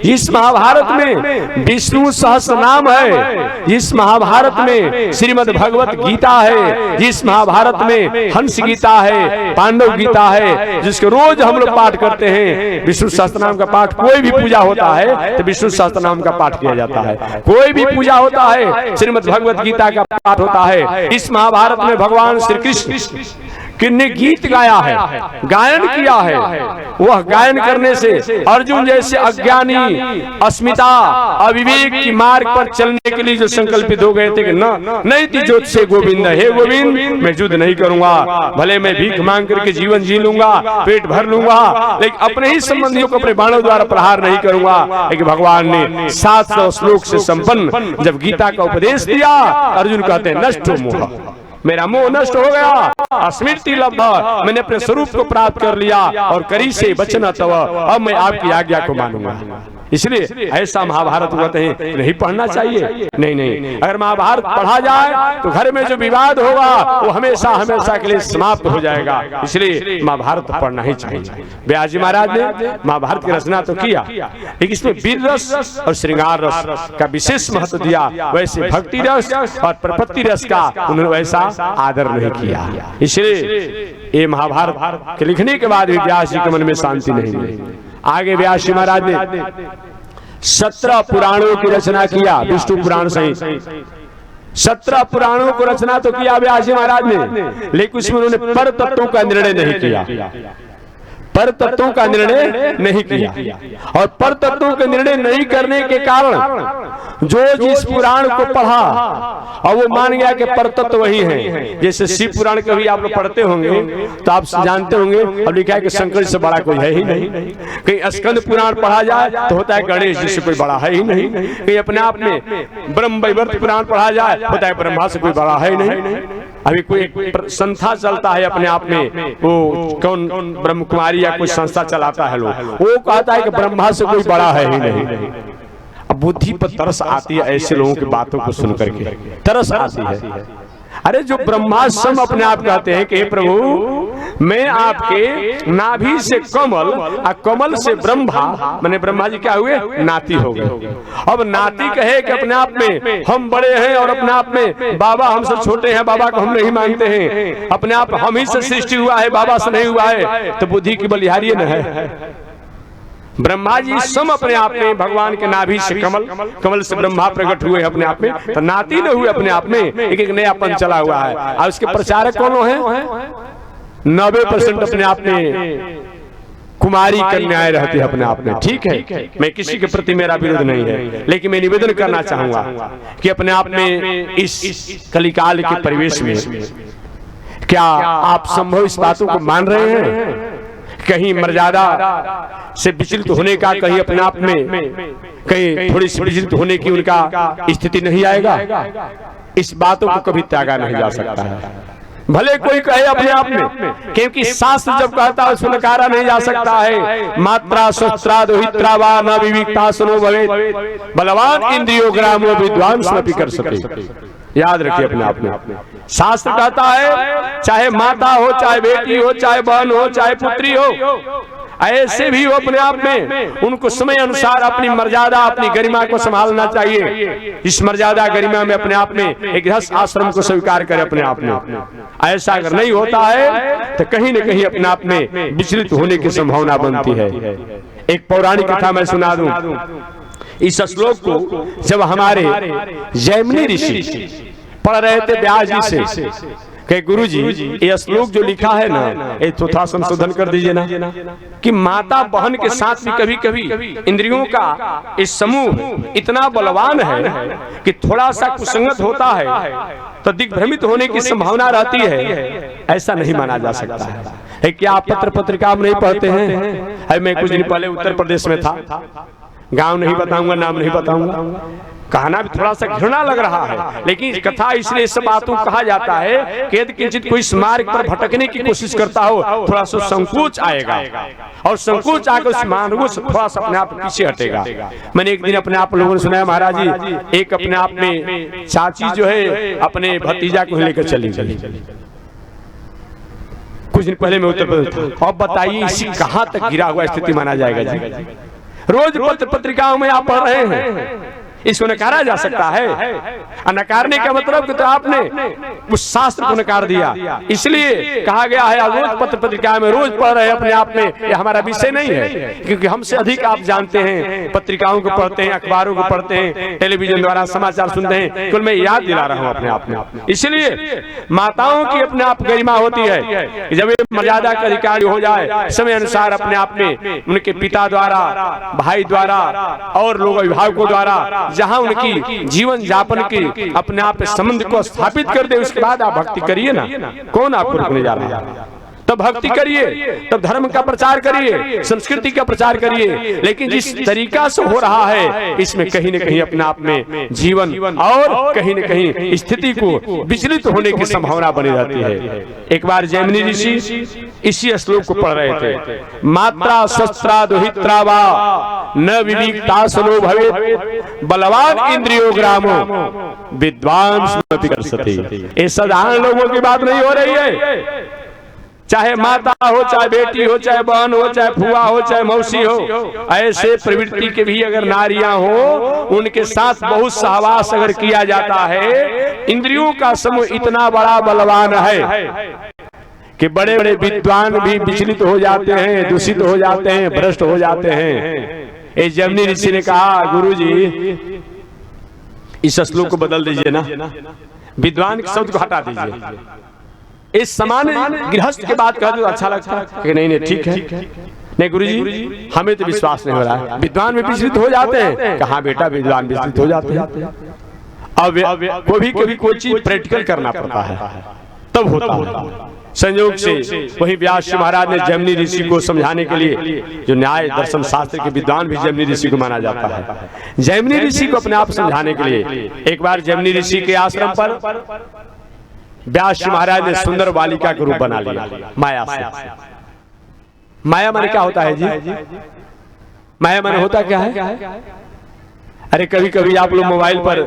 इस महाभारत में विष्णु सहस्त्र नाम है, जिस महाभारत में श्रीमद् भगवत गीता है, जिस महाभारत में हंस गीता है, पांडव गीता है, जिसको रोज हम लोग पाठ करते हैं। विष्णु सहस्त्र नाम का पाठ, कोई भी पूजा होता है तो विष्णु सहस्त्र नाम का पाठ किया जाता है, कोई भी पूजा होता है श्रीमद् भगवत गीता का पाठ होता है। इस महाभारत में भगवान श्री कृष्ण किन्ने गीत गाया है, गायन किया है। वह गायन करने से अर्जुन जैसे अज्ञानी, अस्मिता, अविवेक की मार्ग पर चलने के लिए जो संकल्पित हो गए थे कि नहीं थी ज्योत से गोविंद, हे गोविंद मैं युद्ध नहीं करूंगा, भले मैं भीख मांग करके जीवन जी लूंगा, पेट भर लूंगा, लेकिन अपने ही संबंधियों को अपने बाणों द्वारा प्रहार नहीं करूंगा। लेकिन भगवान ने 700 श्लोक से संपन्न जब गीता का उपदेश दिया, अर्जुन कहते हैं नष्ट हो मोह, मेरा मोह नष्ट हो गया, स्मृति लब्धा, मैंने अपने स्वरूप को प्राप्त कर लिया और करी से बचना तव, अब मैं आपकी आज्ञा को मानूंगा। इसलिए ऐसा महाभारत कहते हैं नहीं पढ़ना चाहिए। नहीं, अगर महाभारत पढ़ा जाए तो घर में जो विवाद होगा वो हमेशा हमेशा के लिए समाप्त हो जाएगा। इसलिए महाभारत पढ़ना ही चाहिए। व्यास जी महाराज ने महाभारत की रचना तो किया, लेकिन इसमें वीर रस और श्रृंगार रस का विशेष महत्व दिया, वैसे भक्ति रस और प्रपत्ति रस का उन्होंने वैसा आदर नहीं किया। इसलिए ये महाभारत के लिखने के बाद भी व्यास जी के मन में शांति नहीं मिली। आगे व्यास जी महाराज ने 17 पुराणों की रचना किया, विष्णु पुराण सहित 17 पुराणों को रचना तो किया व्यास जी महाराज ने, लेकिन उसमें उन्होंने पर तत्वों का निर्णय नहीं किया, पर तत्वों का निर्णय नहीं किया। और पर तत्वों का निर्णय नहीं करने के कारण जो जिस पुराण को पढ़ा और वो मान गया कि पर तत्व वही है। जैसे शिव पुराण कभी आप लोग पढ़ते होंगे तो आप जानते होंगे, अब लिखा है कि शंकर से बड़ा कोई है ही नहीं। कहीं स्कंद पुराण पढ़ा जाए तो होता है गणेश जी से कोई बड़ा है ही नहीं। कहीं अपने आप में ब्रह्म वैवर्त पुराण पढ़ा जाए होता है ब्रह्मा से कोई बड़ा है ही नहीं। अभी कोई संस्था चलता है अपने आप में, वो कौन ब्रह्म कुमारी या कोई संस्था चलाता है, लोग वो कहता है कि ब्रह्मा से कोई बड़ा है ही नहीं। अब बुद्धि पर तरस आती है, ऐसे लोगों की बातों को सुन करके तरस आती है। अरे जो ब्रह्मास्म अपने आप कहते हैं कि प्रभु मैं आपके नाभि से कमल और कमल से ब्रह्मा, माने ब्रह्मा जी क्या हुए, नाती हो गए। अब नाती कहे कि अपने आप में हम बड़े हैं और अपने आप में बाबा हमसे छोटे हैं, बाबा को हम नहीं मानते हैं, अपने आप हम ही से सृष्टि हुआ है, बाबा से नहीं हुआ है, तो बुद्धि की बलिहारी न है। ब्रह्मा जी सम अपने आप में भगवान के नाभि से कमल, कमल से ब्रह्मा प्रकट हुए अपने आप में, तो नाती न हुए अपने आप में, एक नयापन चला हुआ है। और उसके प्रचारक कौन है? 90% अपने आप में कुमारी कन्याएं रहती है अपने आप में। ठीक है, मैं किसी के प्रति मेरा विरोध नहीं है, लेकिन मैं निवेदन करना चाहूंगा कि अपने आप में इस कलिकाल के परिवेश में क्या आप संभव इस बातों को मान रहे हैं? कहीं मर्यादा से विचलित होने का, कहीं अपने आप में कहीं थोड़ी सी विचलित होने की उनका स्थिति नहीं आएगा। इस बातों को कभी त्यागा नहीं जा सकता है, भले कोई कहे अपने आप में, क्योंकि शास्त्र जब कहता है उसको नकारा नहीं जा सकता है। मात्रा शस्त्रा दोहित्रा वा न विविकता सुनो भवेत्, बलवान इंद्रियो ग्रामो विद्वान स्वपि कर सके। याद रखिए अपने आप में शास्त्र कहता है चाहे माता हो, चाहे बेटी हो, चाहे बहन हो, चाहे पुत्री हो, ऐसे भी वो अपने आप में उनको समय अनुसार अपनी मर्यादा अपनी गरिमा को संभालना चाहिए। इस मर्यादा गरिमा में अपने आप में एक गृहस्थ आश्रम को स्वीकार करे अपने आप में। ऐसा अगर नहीं होता है तो कहीं न कहीं अपने आप में विचलित होने की संभावना बनती है। एक पौराणिक कथा मैं सुना दूं। इस श्लोक को जब हमारे जैमिनी ऋषि पढ़ रहे थे व्यास जी से कि गुरु जी ये श्लोक जो लिखा है ना ये थोड़ा संशोधन कर दीजिए ना, कि माता बहन के साथ भी कभी कभी इंद्रियों का इस समूह इतना बलवान है कि थोड़ा सा कुसंगत होता है तो दिग्भ्रमित होने की संभावना रहती है। ऐसा नहीं माना जा सकता है। क्या आप पत्र पत्रिका में नहीं पढ़ते हैं? मैं कुछ दिन पहले उत्तर प्रदेश में था, गांव नहीं बताऊंगा, नाम नहीं बताऊंगा, कहना भी थोड़ा सा घृणा लग रहा है, लेकिन कथा इसलिए सब बातों कहा जाता है कि यदि किंचित कोई मार्ग पर भटकने की कोशिश करता हो थोड़ा सा संकोच आएगा और संकोच आकर उस मार्ग से थोड़ा सा अपने आप पीछे हटेगा। मैंने एक दिन अपने आप लोगों ने सुनाया, महाराज जी एक अपने आप में चाची जो है अपने भतीजा को लेकर चली गई। कुछ दिन पहले मैं उत्तर प्रदेश था। अब बताइए इसी कहां तक गिरा हुआ स्थिति माना जाएगा जी? रोज पत्र पत्रिकाओं में आप पढ़ रहे हैं, इसको नकारा जा सकता है। नकारने का मतलब कि तो आपने उस शास्त्र को नकार दिया। इसलिए कहा गया है रोज पत्र पत्रिका में रोज पढ़ रहे हैं अपने आप में, ये हमारा विषय नहीं है, क्योंकि हमसे अधिक आप जानते हैं, पत्रिकाओं को पढ़ते हैं, अखबारों को पढ़ते हैं, टेलीविजन द्वारा समाचार सुनते हैं। केवल मैं याद दिला रहा हूँ अपने आप में। इसलिए माताओं की अपने आप गरिमा होती है, जब ये मर्यादा का अधिकारी हो जाए समय अनुसार अपने आप में उनके पिता द्वारा, भाई द्वारा और लोग अभिभावकों द्वारा जहां उनकी जीवन यापन के अपने आप संबंध को स्थापित कर दे, उसके बाद आप भक्ति करिए ना। कौन आपको रोकने जा रहा है? तब भक्ति करिए, तब धर्म का प्रचार करिए, संस्कृति का प्रचार करिए। लेकिन जिस तरीका से हो रहा है इसमें कहीं न कहीं अपने आप में जीवन और कहीं न कहीं स्थिति को विचलित होने की संभावना बनी रहती है। एक बार जैमिनी ऋषि इसी श्लोक को पढ़ रहे थे, मात्रा शस्त्रा दुहित्रा वा न विविक्ता सनो भवेत् बलवान इंद्रियो ग्रामो विद्वान स्मृति कर सके। ये साधारण लोगों की बात नहीं हो रही है। चाहे माता हो, चाहे बेटी हो, चाहे बहन हो, चाहे फुआ हो, चाहे मौसी हो, ऐसे प्रवृत्ति के भी अगर नारियां हो उनके साथ बहुत सहवास अगर किया जाता है, इंद्रियों का समूह इतना बड़ा बलवान है कि बड़े बड़े विद्वान भी विचलित हो जाते हैं, दूषित हो जाते हैं, भ्रष्ट हो जाते हैं। ये जैमिनी ऋषि ने कहा, गुरु जी इस श्लोक को बदल दीजिए ना, विद्वान के शब्द को हटा दीजिए। इस समान गृहस्थ के बात कहते तो अच्छा लगता है कि नहीं ठीक है। नहीं गुरुजी हमें तो विश्वास नहीं हो रहा है, विद्वान में विचलित हो जाते हैं। कहाँ बेटा विद्वान विचलित हो जाते हैं। अब कभी कोई चीज प्रैक्टिकल करना पड़ता है तब होता है। संयोग से वही व्यास महाराज ने जैमिनी ऋषि को समझाने के लिए, जो न्याय दर्शन शास्त्र के विद्वान भी जैमिनी ऋषि को माना जाता है, जैमिनी ऋषि को अपने आप समझाने के लिए एक बार जैमिनी ऋषि के आश्रम पर व्यास महाराज ने सुंदर बालिका का रूप बना लिया माया से। माया माने क्या होता है जी? माया माने होता क्या है? अरे कभी कभी आप लोग मोबाइल पर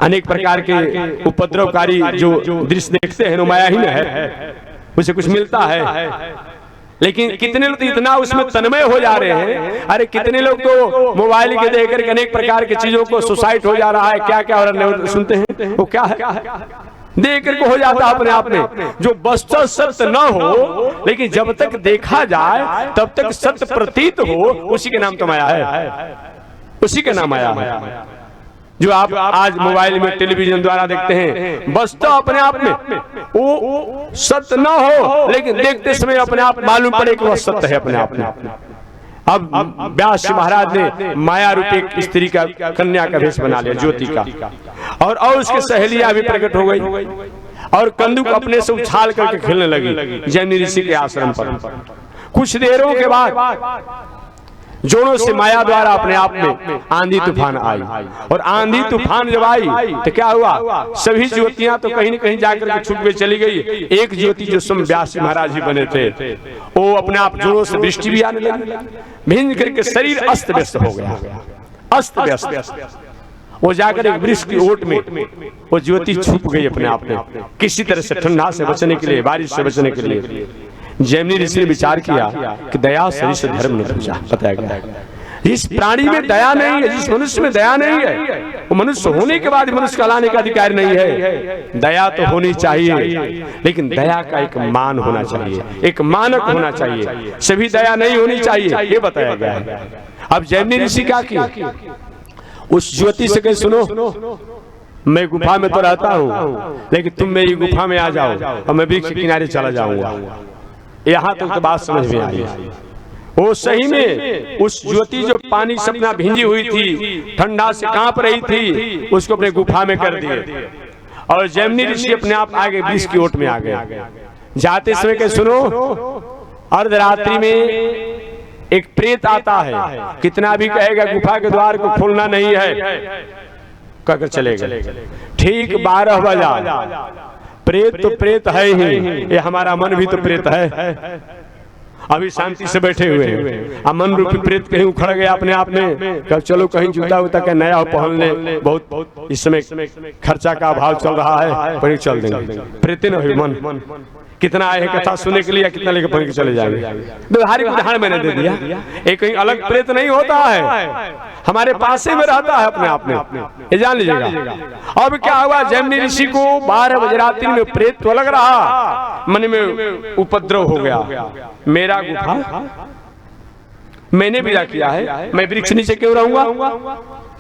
अनेक प्रकार के उपद्रवकारी जो दृश्य देखते हैं, माया ही न है, उसे कुछ मिलता है। लेकिन कितने लोग इतना उसमें तन्मय हो जा रहे हैं। अरे कितने लोग तो मोबाइल के देख कर अनेक प्रकार की चीजों को सुसाइड हो जा रहा है, क्या क्या और सुनते हैं, वो क्या है देख कर को हो जाता अपने आप में। जो वस्तु सत्य न हो लेकिन जब तक देखा जाए तब तक सत्य प्रतीत हो, उसी के नाम तो माया है, उसी के नाम माया है। जो आप आज मोबाइल में टेलीविजन द्वारा देखते हैं, वस्तु अपने आप में वो सत्य न हो लेकिन देखते समय अपने आप मालूम पड़े कि वह सत्य है अपने आप में। अब व्यास महाराज ने माया रूपी एक स्त्री का, कन्या का भेष बना लिया, ज्योति का, और उसके सहेलियां भी प्रकट हो गई और कंदुक अपने से उछाल करके खेलने लगी जैमिनी ऋषि के आश्रम पर। कुछ देरों के बाद जोड़ों से माया द्वारा अपने आप में आंधी तूफान आई, और आंधी तूफान जब आई तो क्या हुआ, सभी ज्योतियां तो कहीं न कहीं जाकर के छुप के चली गई। एक ज्योति जो स्वयं व्यास महाराज ही बने थे, वो अपने आप जोड़ों से वृष्टि भी आने लगी, भिन्न करके शरीर अस्त व्यस्त हो गया, अस्त व्यस्त। वो जाकर एक वृक्ष की ओट में वो ज्योति छुप गई अपने आप में, किसी तरह से ठंडा से बचने के लिए, बारिश से बचने के लिए। जैमिनी ऋषि ने विचार किया कि दया शरीर से धर्म न पूजा। बताया गया जिस प्राणी में दया नहीं है, जिस मनुष्य में दया नहीं है, वो मनुष्य होने के बाद मनुष्य कहलाने का अधिकार नहीं है। दया तो होनी चाहिए, लेकिन दया का एक मान होना चाहिए, एक मानक होना चाहिए। सभी दया नहीं होनी चाहिए, ये बताया गया है। अब जैमिनी ऋषि क्या किया, उस ज्योति से कहे सुनो, मैं गुफा में तो रहता हूँ, लेकिन तुम मेरी गुफा में आ जाओ और मैं वृक्ष के किनारे चला जाऊंगा। यहाँ तक तो बात समझ में आई। वो सही में उस ज्योति जो पानी से अपना भिंजी हुई थी, ठंडा से कांप रही थी, उसको अपने गुफा में कर दिए और जैमिनी ऋषि अपने आप आगे वृक्ष की ओट में आ गए। जाते समय के सुनो, अर्धरात्रि में एक प्रेत आता है, कितना भी कहेगा गुफा के द्वार को खोलना नहीं है, कहकर चले गए। ठीक 12 बजा, प्रेत तो प्रेत है ही, ये हमारा मन भी तो प्रेत है। अभी शांति से बैठे हुए हैं, अब मन रूपी प्रेत कहीं उखड़ गया अपने आप में, कब चलो कहीं जूता उता का नया पहन ले, बहुत इस समय खर्चा का अभाव चल रहा है, पर चल देंगे। प्रेत न हो मन, कितना आए कथा सुनने के लिए, कितना लेकर पढ़ के चले जाएंगे। व्यवहारिक उदाहरण मैंने दे दिया, एक कहीं अलग प्रेत नहीं होता है, हमारे पास में रहता है अपने आप में, ये जान लीजिएगा। अब क्या हुआ, जैमिनी ऋषि को 12 बजे रात्रि में प्रेत तो लग रहा, मन में उपद्रव हो गया, मेरा गुफा मैंने विदा किया है, मैं वृक्ष नीचे क्यों रहूंगा,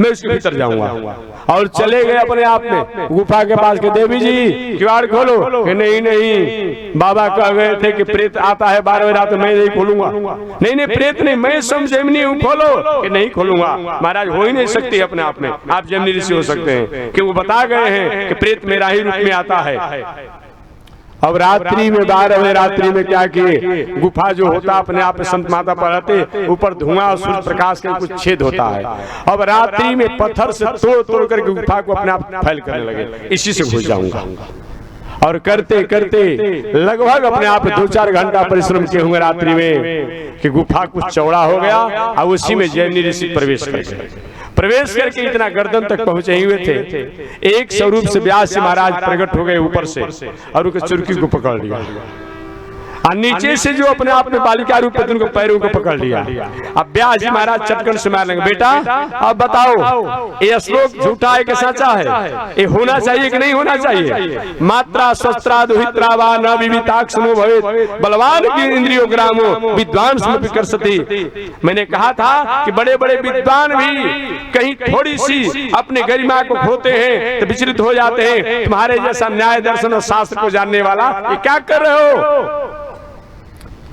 मैं उसके भीतर जाऊंगा। और चले गए अपने आप में गुफा के पास के, देवी जी किवाड़ खोलो, कि नहीं नहीं बाबा कह गए थे कि प्रेत आता है 12 बजे रात, मैं नहीं खोलूंगा। नहीं नहीं प्रेत नहीं, मैं स्वयं जैमिनी हूँ, खोलो, कि नहीं खोलूंगा। महाराज हो ही नहीं सकती अपने आप में, आप जैमिनी ऋषि हो सकते हैं कि वो बता गए हैं कि प्रेत मेरा ही रूप में आता है। अब रात्रि में 12 बजे रात्रि में क्या किए, गुफा जो होता अपने आप में संत माता पढ़ाते, ऊपर धुआं और सूर्य प्रकाश का कुछ छेद होता है। अब रात्रि में पत्थर से तोड़ तोड़ कर गुफा को अपने आप फैल करने लगे, इसी से घुस जाऊंगा। और करते करते लगभग अपने आप 2-4 घंटा परिश्रम किए होंगे रात्रि में कि गुफा कुछ चौड़ा हो गया, और उसी में जैमिनी ऋषि प्रवेश कर गए। प्रवेश करके इतना गर्दन तक पहुंचे हुए थे, एक स्वरूप से व्यास जी महाराज प्रकट हो गए ऊपर से और उनके चुरकी को पकड़ लिया, और नीचे से जो अपने आप में बालिका रूप में उनको पैरों को पकड़ लिया। अब व्यास जी महाराज चटकन से मारने लगे, बेटा अब बताओ ये श्लोक झूठा है कि सच्चा है, ये होना चाहिए कि नहीं होना चाहिए। मात्रा शस्त्रा दुहित्रा वा न विविताक्षमो भवेत्, बलवान की इंद्रियो ग्रामो विद्वान समपि कर्षति। मैंने कहा था कि बड़े बड़े विद्वान भी कहीं थोड़ी सी अपने गरिमा को खोते हैं तो विचलित हो जाते हैं। तुम्हारे जैसा न्याय दर्शन और शास्त्र को जानने वाला ये क्या कर रहे हो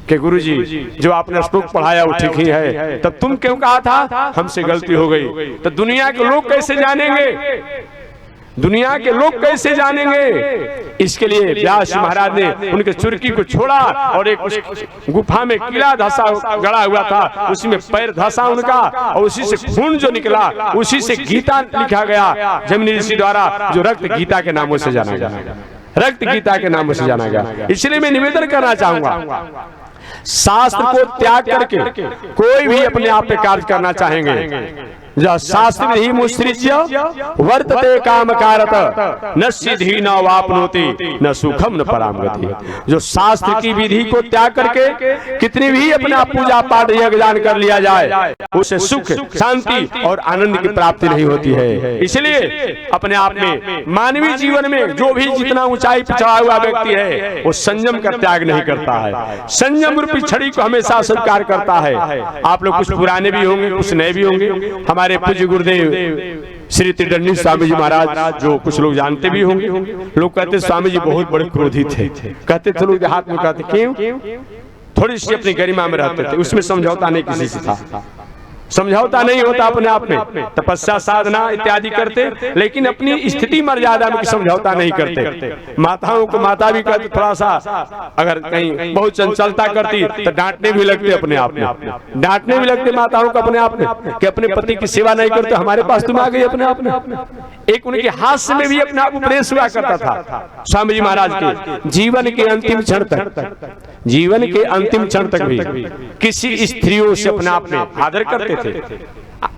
कि गुरुजी जो आपने श्लोक पढ़ाया वो ठीक ही है, तब तुम क्यों कहा था हमसे गलती हो गई। तो दुनिया के लोग कैसे जानेंगे, दुनिया के लोग कैसे जानेंगे। इसके लिए व्यास महाराज ने उनके चुरकी को छोड़ा और एक गुफा में किला धसा गड़ा हुआ था, उसी में पैर धसा उनका, और उसी से खून जो निकला उसी से गीता लिखा गया जैमिनी ऋषि द्वारा, जो रक्त गीता के नामों से जाना गया, रक्त गीता के नामों से जाना गया। इसलिए मैं निवेदन करना चाहूंगा, शास्त्र को त्याग करके कोई भी अपने आप पे कार्य करना चाहेंगे, जहाँ शास्त्र ही मुसृज्य वर्तते काम कारत न सिद्धि न वापनोति न सुखम न परामगति। जो शास्त्र की विधि को त्याग करके कितनी भी अपना पूजा पाठ यज्ञ दान कर लिया जाए, उसे सुख शांति और आनंद की प्राप्ति नहीं होती है। इसलिए अपने आप में मानवीय जीवन में जो भी जितना ऊंचाई पर चढ़ा हुआ व्यक्ति है वो संयम का त्याग नहीं करता है, संयम रूपी छड़ी को हमेशा स्वीकार करता है। आप लोग कुछ पुराने भी होंगे, कुछ नए भी होंगे। हमारे पूज्य गुरुदेव श्री त्रिदंडी स्वामी जी महाराज, जो कुछ लोग जानते भी होंगे, लोग कहते स्वामी जी बहुत बड़े क्रोधी थे, कहते थे लोग देहात में, कहते क्यों, थोड़ी सी अपनी गरिमा में रहते थे, उसमें समझौता नहीं किसी से था, समझौता नहीं होता अपने आप में, तपस्या साधना इत्यादि करते, लेकिन अपनी स्थिति मर्यादा में समझौता नहीं करते। माताओं को माता भी कहते, थोड़ा सा अगर कहीं बहुत चंचलता करती तो डांटने भी लगते अपने आप में, डांटने भी लगते माताओं को अपने आप में कि अपने पति की सेवा नहीं करते, हमारे पास तुम आ गई अपने आप में। एक उनके हास्य में भी अपने आप उपदेश हुआ करता था स्वामी जी महाराज के जीवन के अंतिम क्षण तक, जीवन के अंतिम क्षण तक भी किसी स्त्रियों से अपने आप में आदर करते थे,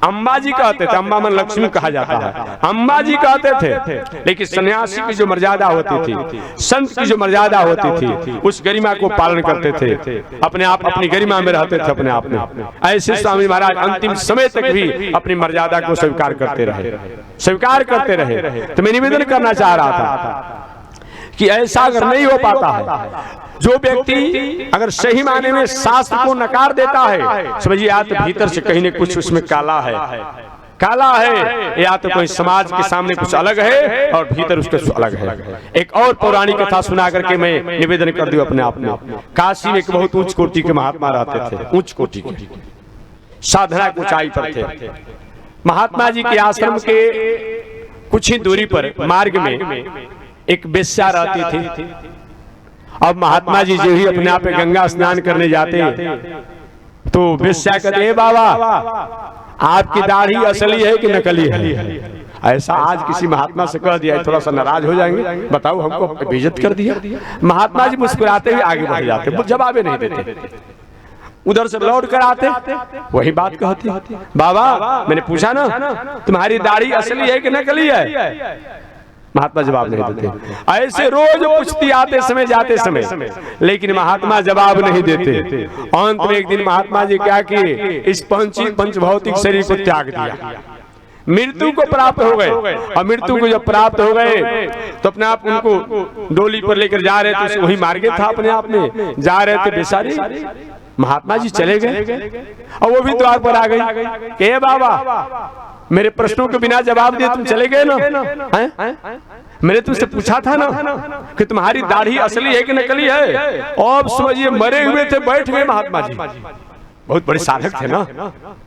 अम्बा जी कहते थे, अम्बा मन लक्ष्मी कहा जाता है, अम्बा जी कहते थे। लेकिन सन्यासी की जो मर्यादा होती थी, संत की जो मर्यादा होती थी, उस गरिमा को पालन करते थे, अपने आप अपनी गरिमा में रहते थे अपने आप में। ऐसे स्वामी महाराज अंतिम समय तक भी अपनी मर्यादा को स्वीकार करते रहे, स्वीकार करते रहे। तो मैं निवेदन करना चाह रहा था कि ऐसा अगर नहीं हो पाता है, जो व्यक्ति अगर सही माने में शास्त्र को नकार देता है, समझिए या तो भीतर से कहीं न कुछ उसमें काला है, काला है, या तो कोई समाज के सामने कुछ अलग है और भीतर उसके कुछ अलग है। एक और पौराणिक कथा सुना करके मैं निवेदन कर दूं अपने आप में। काशी में एक बहुत उच्च कोटि के महात्मा रहते थे, उच्च कोटि के, साधना की ऊंचाई पर थे। महात्मा जी के आश्रम के कुछ ही दूरी पर मार्ग में एक वेश्या रहती थी। अब महात्मा जी जो ही अपने आप गंगा स्नान करने जाते तो वेश्या कहते, बाबा आपकी दाढ़ी असली है कि नकली है? ऐसा आज किसी महात्मा से कह दिया, थोड़ा सा नाराज हो जाएंगे, बताओ हमको बेइज्जत कर दिया। महात्मा जी मुस्कुराते हुए आगे बढ़ जाते, जवाब नहीं देते। उधर से लौट कर आते, वही बात कहती, बाबा मैंने पूछा ना तुम्हारी दाढ़ी असली है कि नकली है? महात्मा जवाब नहीं देते। ऐसे रोज पूछती आते समय जाते समय, लेकिन महात्मा जवाब नहीं देते। अंत में एक दिन महात्मा जी क्या किए, इस पंच भौतिक शरीर को त्याग दिया, मृत्यु को प्राप्त हो गए। और मृत्यु को जब प्राप्त हो गए तो अपने आप उनको डोली पर लेकर जा रहे थे, वही मार्गे था, अपने आप में जा रहे थे बेचारी। महात्मा जी चले गए और वो भी द्वार पर आ गई कि बाबा मेरे प्रश्नों के बिना जवाब दिए तुम चले गए ना, मैंने तुमसे पूछा था ना कि तुम्हारी दाढ़ी असली है कि नकली है? अब समझिए मरे हुए थे, बैठ गए महात्मा जी, बहुत बड़े साधक थे ना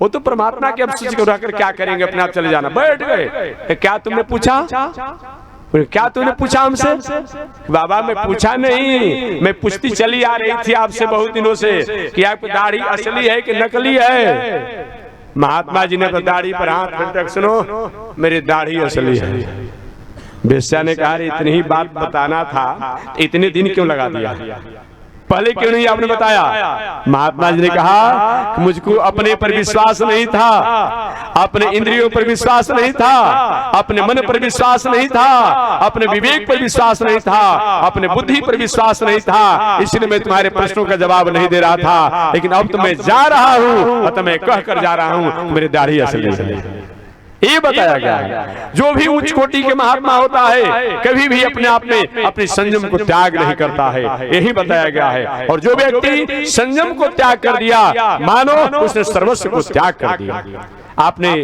वो, तो परमात्मा के अब को रहकर क्या करेंगे, अपने आप चले जाना, बैठ गए। क्या तुमने पूछा, क्या तूने पूछा हमसे? बाबा मैं पूछा नहीं, मैं पूछती चली आ रही थी आपसे बहुत दिनों से कि आपकी दाढ़ी असली है कि नकली है? महात्मा जी ने तो दाढ़ी पर हाथ रख, सुनो मेरी दाढ़ी असली है। वेश्या ने कहा इतनी ही बात बताना था, इतने दिन क्यों लगा दिया, पहले क्यों नहीं आपने बताया? महात्मा जी ने कहा कि मुझको अपने पर विश्वास नहीं था, अपने इंद्रियों पर विश्वास नहीं था, अपने मन पर विश्वास नहीं था, अपने विवेक पर विश्वास नहीं था, अपने बुद्धि पर विश्वास नहीं था, इसलिए मैं तुम्हारे प्रश्नों का जवाब नहीं दे रहा था। लेकिन अब तो मैं जा रहा हूँ और तो मैं कह कर जा रहा हूँ मेरी दाढ़ी असली है। ये बताया गया है। जो भी उच्च कोटि के महात्मा होता है कभी भी अपने आप में अपनी संयम को त्याग नहीं करता है, यही बताया गया है। और जो व्यक्ति संयम को त्याग कर दिया, मानो उसने सर्वस्व को त्याग कर दिया। आपने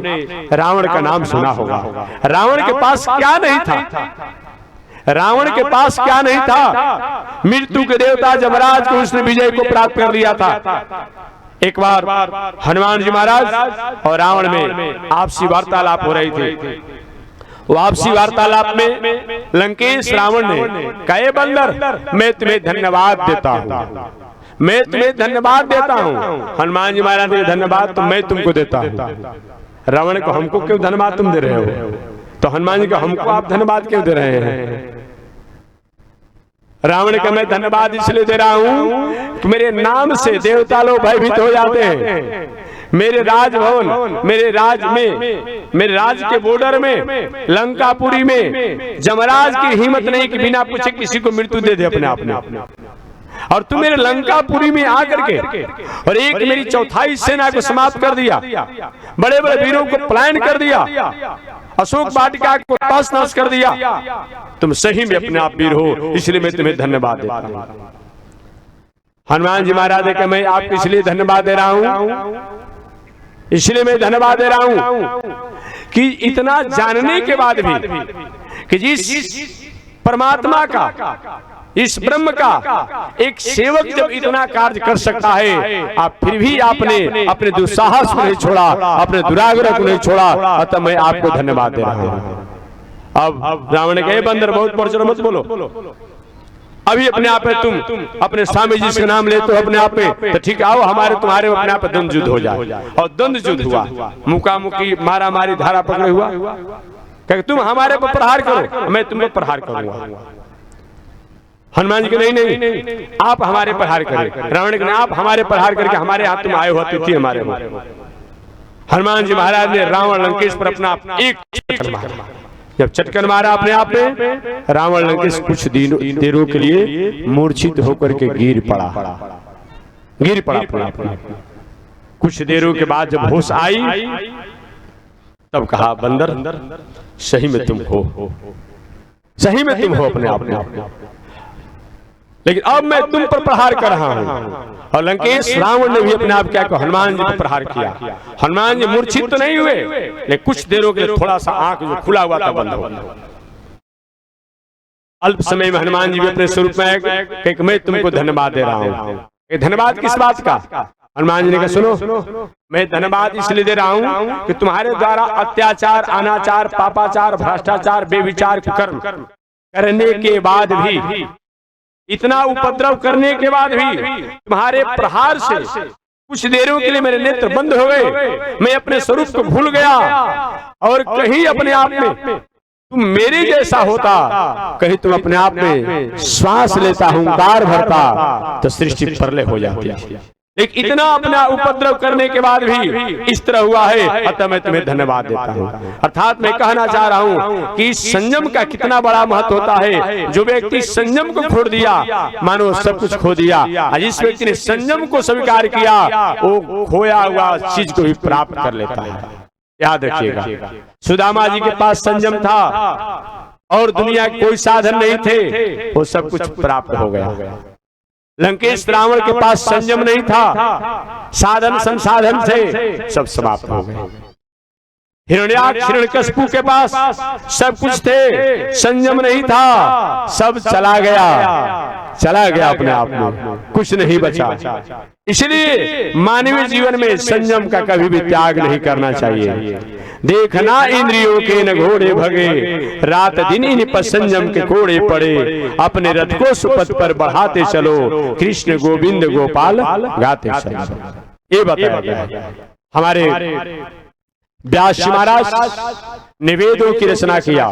रावण का नाम सुना होगा। रावण के पास क्या नहीं था? रावण के पास क्या नहीं था? मृत्यु के देवता यमराज को उसने विजय को प्राप्त कर लिया था। एक बार हनुमान जी महाराज और रावण में आपसी वार्तालाप हो रही थी। वो आपसी वार्तालाप में लंकेश रावण ने कहे, बंदर मैं तुम्हें धन्यवाद देता हूँ, मैं तुम्हें धन्यवाद देता हूँ। हनुमान जी महाराज ने धन्यवाद तो मैं तुमको देता हूँ। रावण को हमको क्यों धन्यवाद तुम दे रहे हो? तो हनुमान जी को हमको आप धन्यवाद क्यों दे रहे हैं? रावण का मैं धन्यवाद इसलिए दे रहा हूं कि मेरे नाम से देवता लोग भयभीत हो जाते हैं। मेरे राजभवन, मेरे राज में, मेरे राज के बॉर्डर में, लंकापुरी में यमराज की हिम्मत नहीं कि बिना पूछे किसी को मृत्यु दे दे अपने आप में। और तुम मेरे लंकापुरी में आकर के और एक मेरी चौथाई सेना को समाप्त कर दिया, बड़े बड़े वीरों को पलायन कर दिया, अशोक वाटिका को तहस नहस कर दिया। तुम सही में अपने आप वीर हो, इसलिए मैं तुम्हें धन्यवाद देता हूं। हनुमान जी महाराज ने कहा मैं आपको इसलिए धन्यवाद दे रहा हूं, इसलिए मैं धन्यवाद दे रहा हूं कि इतना जानने के बाद भी कि जिस परमात्मा का, इस ब्रह्म का एक सेवक जब इतना कार्य कर सकता है, आप फिर भी आपने अपने दुस्साहस को नहीं छोड़ा, अपने दुराग्रह को नहीं छोड़ा, अतः मैं आपको धन्यवाद दे रहा हूं। अब रावण ने कहे, बंदर बहुत प्रचर मत बोलो, अभी अपने आप में तुम अपने स्वामी जी का नाम लेते हो अपने आप में, तो ठीक आओ हमारे तुम्हारे अपने आप द्वंद्व युद्ध हो जाए। और द्वंद्व युद्ध हुआ, मुकामुकी मारा मारी धारा पकड़े हुआ, कहे तुम हमारे पर प्रहार करो, मैं तुम पर प्रहार करूंगा। हनुमान जी के नहीं, आप हमारे प्रहार करें। रावण के आप हमारे प्रहार करके हमारे हाथ तुम आए हो, अतिथि हमारे। हनुमान जी महाराज ने रावण लंकेश पर अपना एक चटकन मारा। जब चटकन मारा अपने आप में, रावण लंकेश कुछ देरों के लिए मूर्छित होकर के गिर पड़ा अपने आप में। कुछ देरों के बाद जब होश आई तब कहा, बंदर सही में तुम हो, सही में तुम हो अपने आप में, लेकिन अब मैं तुम पर प्रहार कर रहा हूं। और लंकेश रावण ने भी अपने आप क्या कहा, हनुमान जी पर प्रहार किया। हनुमान जी मूर्छित तो नहीं हुए, लेकिन कुछ देरों के लिए थोड़ा सा आंख जो खुला हुआ था बंद हो गया। अल्प समय में हनुमान जी भी अपने स्वरूप में आए, मैं तुमको धन्यवाद दे रहा हूं। धन्यवाद किस बात का? हनुमान जी ने कहा, सुनो, मैं धन्यवाद इसलिए दे रहा हूं कि तुम्हारे द्वारा अत्याचार, अनाचार, पापाचार, भ्रष्टाचार, बेविचार कर्म करने के बाद भी, इतना उपद्रव करने के बाद भी तुम्हारे प्रहार से कुछ देरों के लिए मेरे नेत्र बंद हो गए, मैं अपने स्वरूप को भूल गया। और कहीं अपने आप में तुम मेरे जैसा होता, कहीं तुम अपने आप में श्वास लेता, हुंकार भरता, तो सृष्टि प्रलय हो जाती। लेकिन इतना अपना उपद्रव करने के बाद भी इस तरह हुआ है, अतः मैं तुम्हें धन्यवाद देता हूँ। अर्थात मैं कहना चाह रहा हूँ कि संयम का कितना बड़ा महत्व होता है। जो व्यक्ति संयम को छोड़ दिया, मानो सब कुछ खो दिया। जिस व्यक्ति ने संयम को स्वीकार किया, वो खोया हुआ चीज को भी प्राप्त कर लेता है। याद रखिएगा, सुदामा जी के पास संयम था और दुनिया के कोई साधन नहीं थे, वो सब कुछ प्राप्त हो गया। लंकेश रावण के पास संयम नहीं था, साधन संसाधन से सब समाप्त हो गए। हिरण्याक्ष हिरण्यकशिपु के पास सब कुछ थे, संयम नहीं था, सब चला गया अपने आप में, कुछ नहीं बचा। इसलिए मानवीय जीवन में संयम का कभी भी त्याग नहीं करना चाहिए। देखना इंद्रियों के न घोड़े भगे, रात दिन इन पर संयम के कोड़े पड़े, अपने रथ को सुपथ पर बढ़ाते चलो, कृष्ण गोविंद गोपाल गाते चलो। ये बताया गया। हमारे व्यास जी महाराज ने वेदों की रचना किया,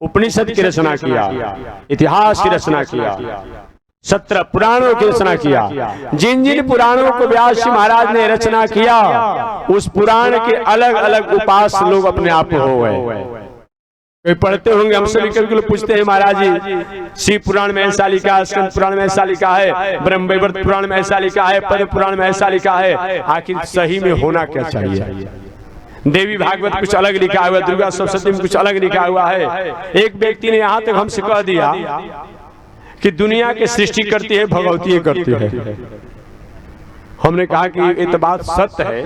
उपनिषद की रचना किया, इतिहास की रचना किया, 17 पुराणों की रचना किया। जिन जिन पुराणों को व्यास जी महाराज ने रचना किया, उस पुराण के अलग अलग उपास लोग अपने आप में हो गए। कोई पढ़ते होंगे, हमसे भी कभी लोग पूछते हैं, महाराज जी शिव पुराण में ऐसा लिखा है, स्कंद पुराण में ऐसा लिखा है, ब्रह्म वैवर्त पुराण में ऐसा लिखा है, पद्म पुराण में ऐसा लिखा है। आखिर सही में होना क्या चाहिए? देवी भागवत कुछ अलग लिखा हुआ है, दुर्गा सप्तशती में कुछ अलग लिखा हुआ है। एक व्यक्ति ने यहाँ तक हमसे कह दिया कि दुनिया की सृष्टि करती है भगवती करती है। हमने कहा कि ये तो बात सत्य है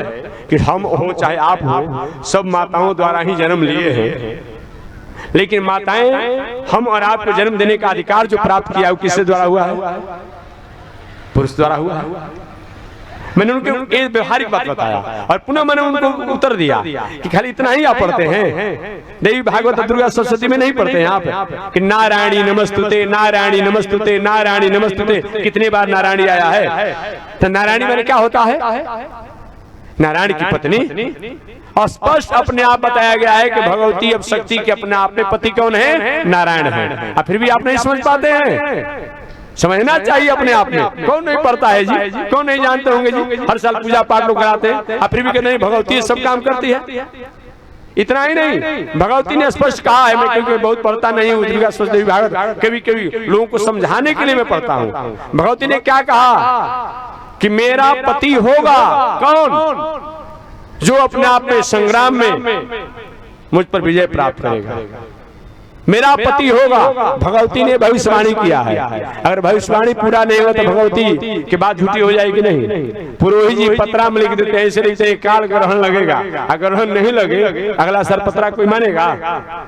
कि हम हो चाहे आप हो, सब माताओं द्वारा ही जन्म लिए हैं, लेकिन माताएं हम और आपको जन्म देने का अधिकार जो प्राप्त किया वो किससे द्वारा हुआ है? पुरुष द्वारा हुआ है। मैंने उनको एक व्यवहारिक बात बताया और पुनः मैंने उनको उत्तर दिया कि खाली इतना ही आप पढ़ते हैं, देवी भागवत दुर्गा सप्तशती में नहीं पढ़ते हैं आप कि नारायणी नमस्तुते, नारायणी नमस्तुते, नारायणी नमस्तुते। कितनी बार नारायणी आया है? तो नारायणी मैंने क्या होता है? नारायण की पत्नी। स्पष्ट अपने आप बताया गया है कि भगवती अब शक्ति के अपने आप में पति कौन है? नारायण है। फिर भी आप नहीं समझ पाते हैं। समझना चाहिए अपने आप में। कौन नहीं पढ़ता है जी? कौन नहीं जानते होंगे जी? हर साल पूजा पाठ लोग कराते हैं, फिर भी नहीं, भगवती सब काम करती है। इतना ही नहीं, भगवती ने स्पष्ट कहा है, मैं क्योंकि बहुत पढ़ता नहीं हूँ दुर्गा सप्तशती भागवत, कभी कभी लोगों को समझाने के लिए मैं पढ़ता हूँ। भगवती ने क्या कहा कि मेरा पति होगा कौन? जो अपने आप में संग्राम में मुझ पर विजय प्राप्त करेगा, मेरा पति होगा। भगवती ने भविष्यवाणी किया है। अगर भविष्यवाणी पूरा नहीं हो तो भगवती की बात झूठी हो जाएगी नहीं। पुरोहित जी पत्रा में लिख देते हैं, ऐसे लिखते हैं काल ग्रहण लगेगा। अगर ग्रहण नहीं लगे, अगला सर पत्रा कोई मानेगा?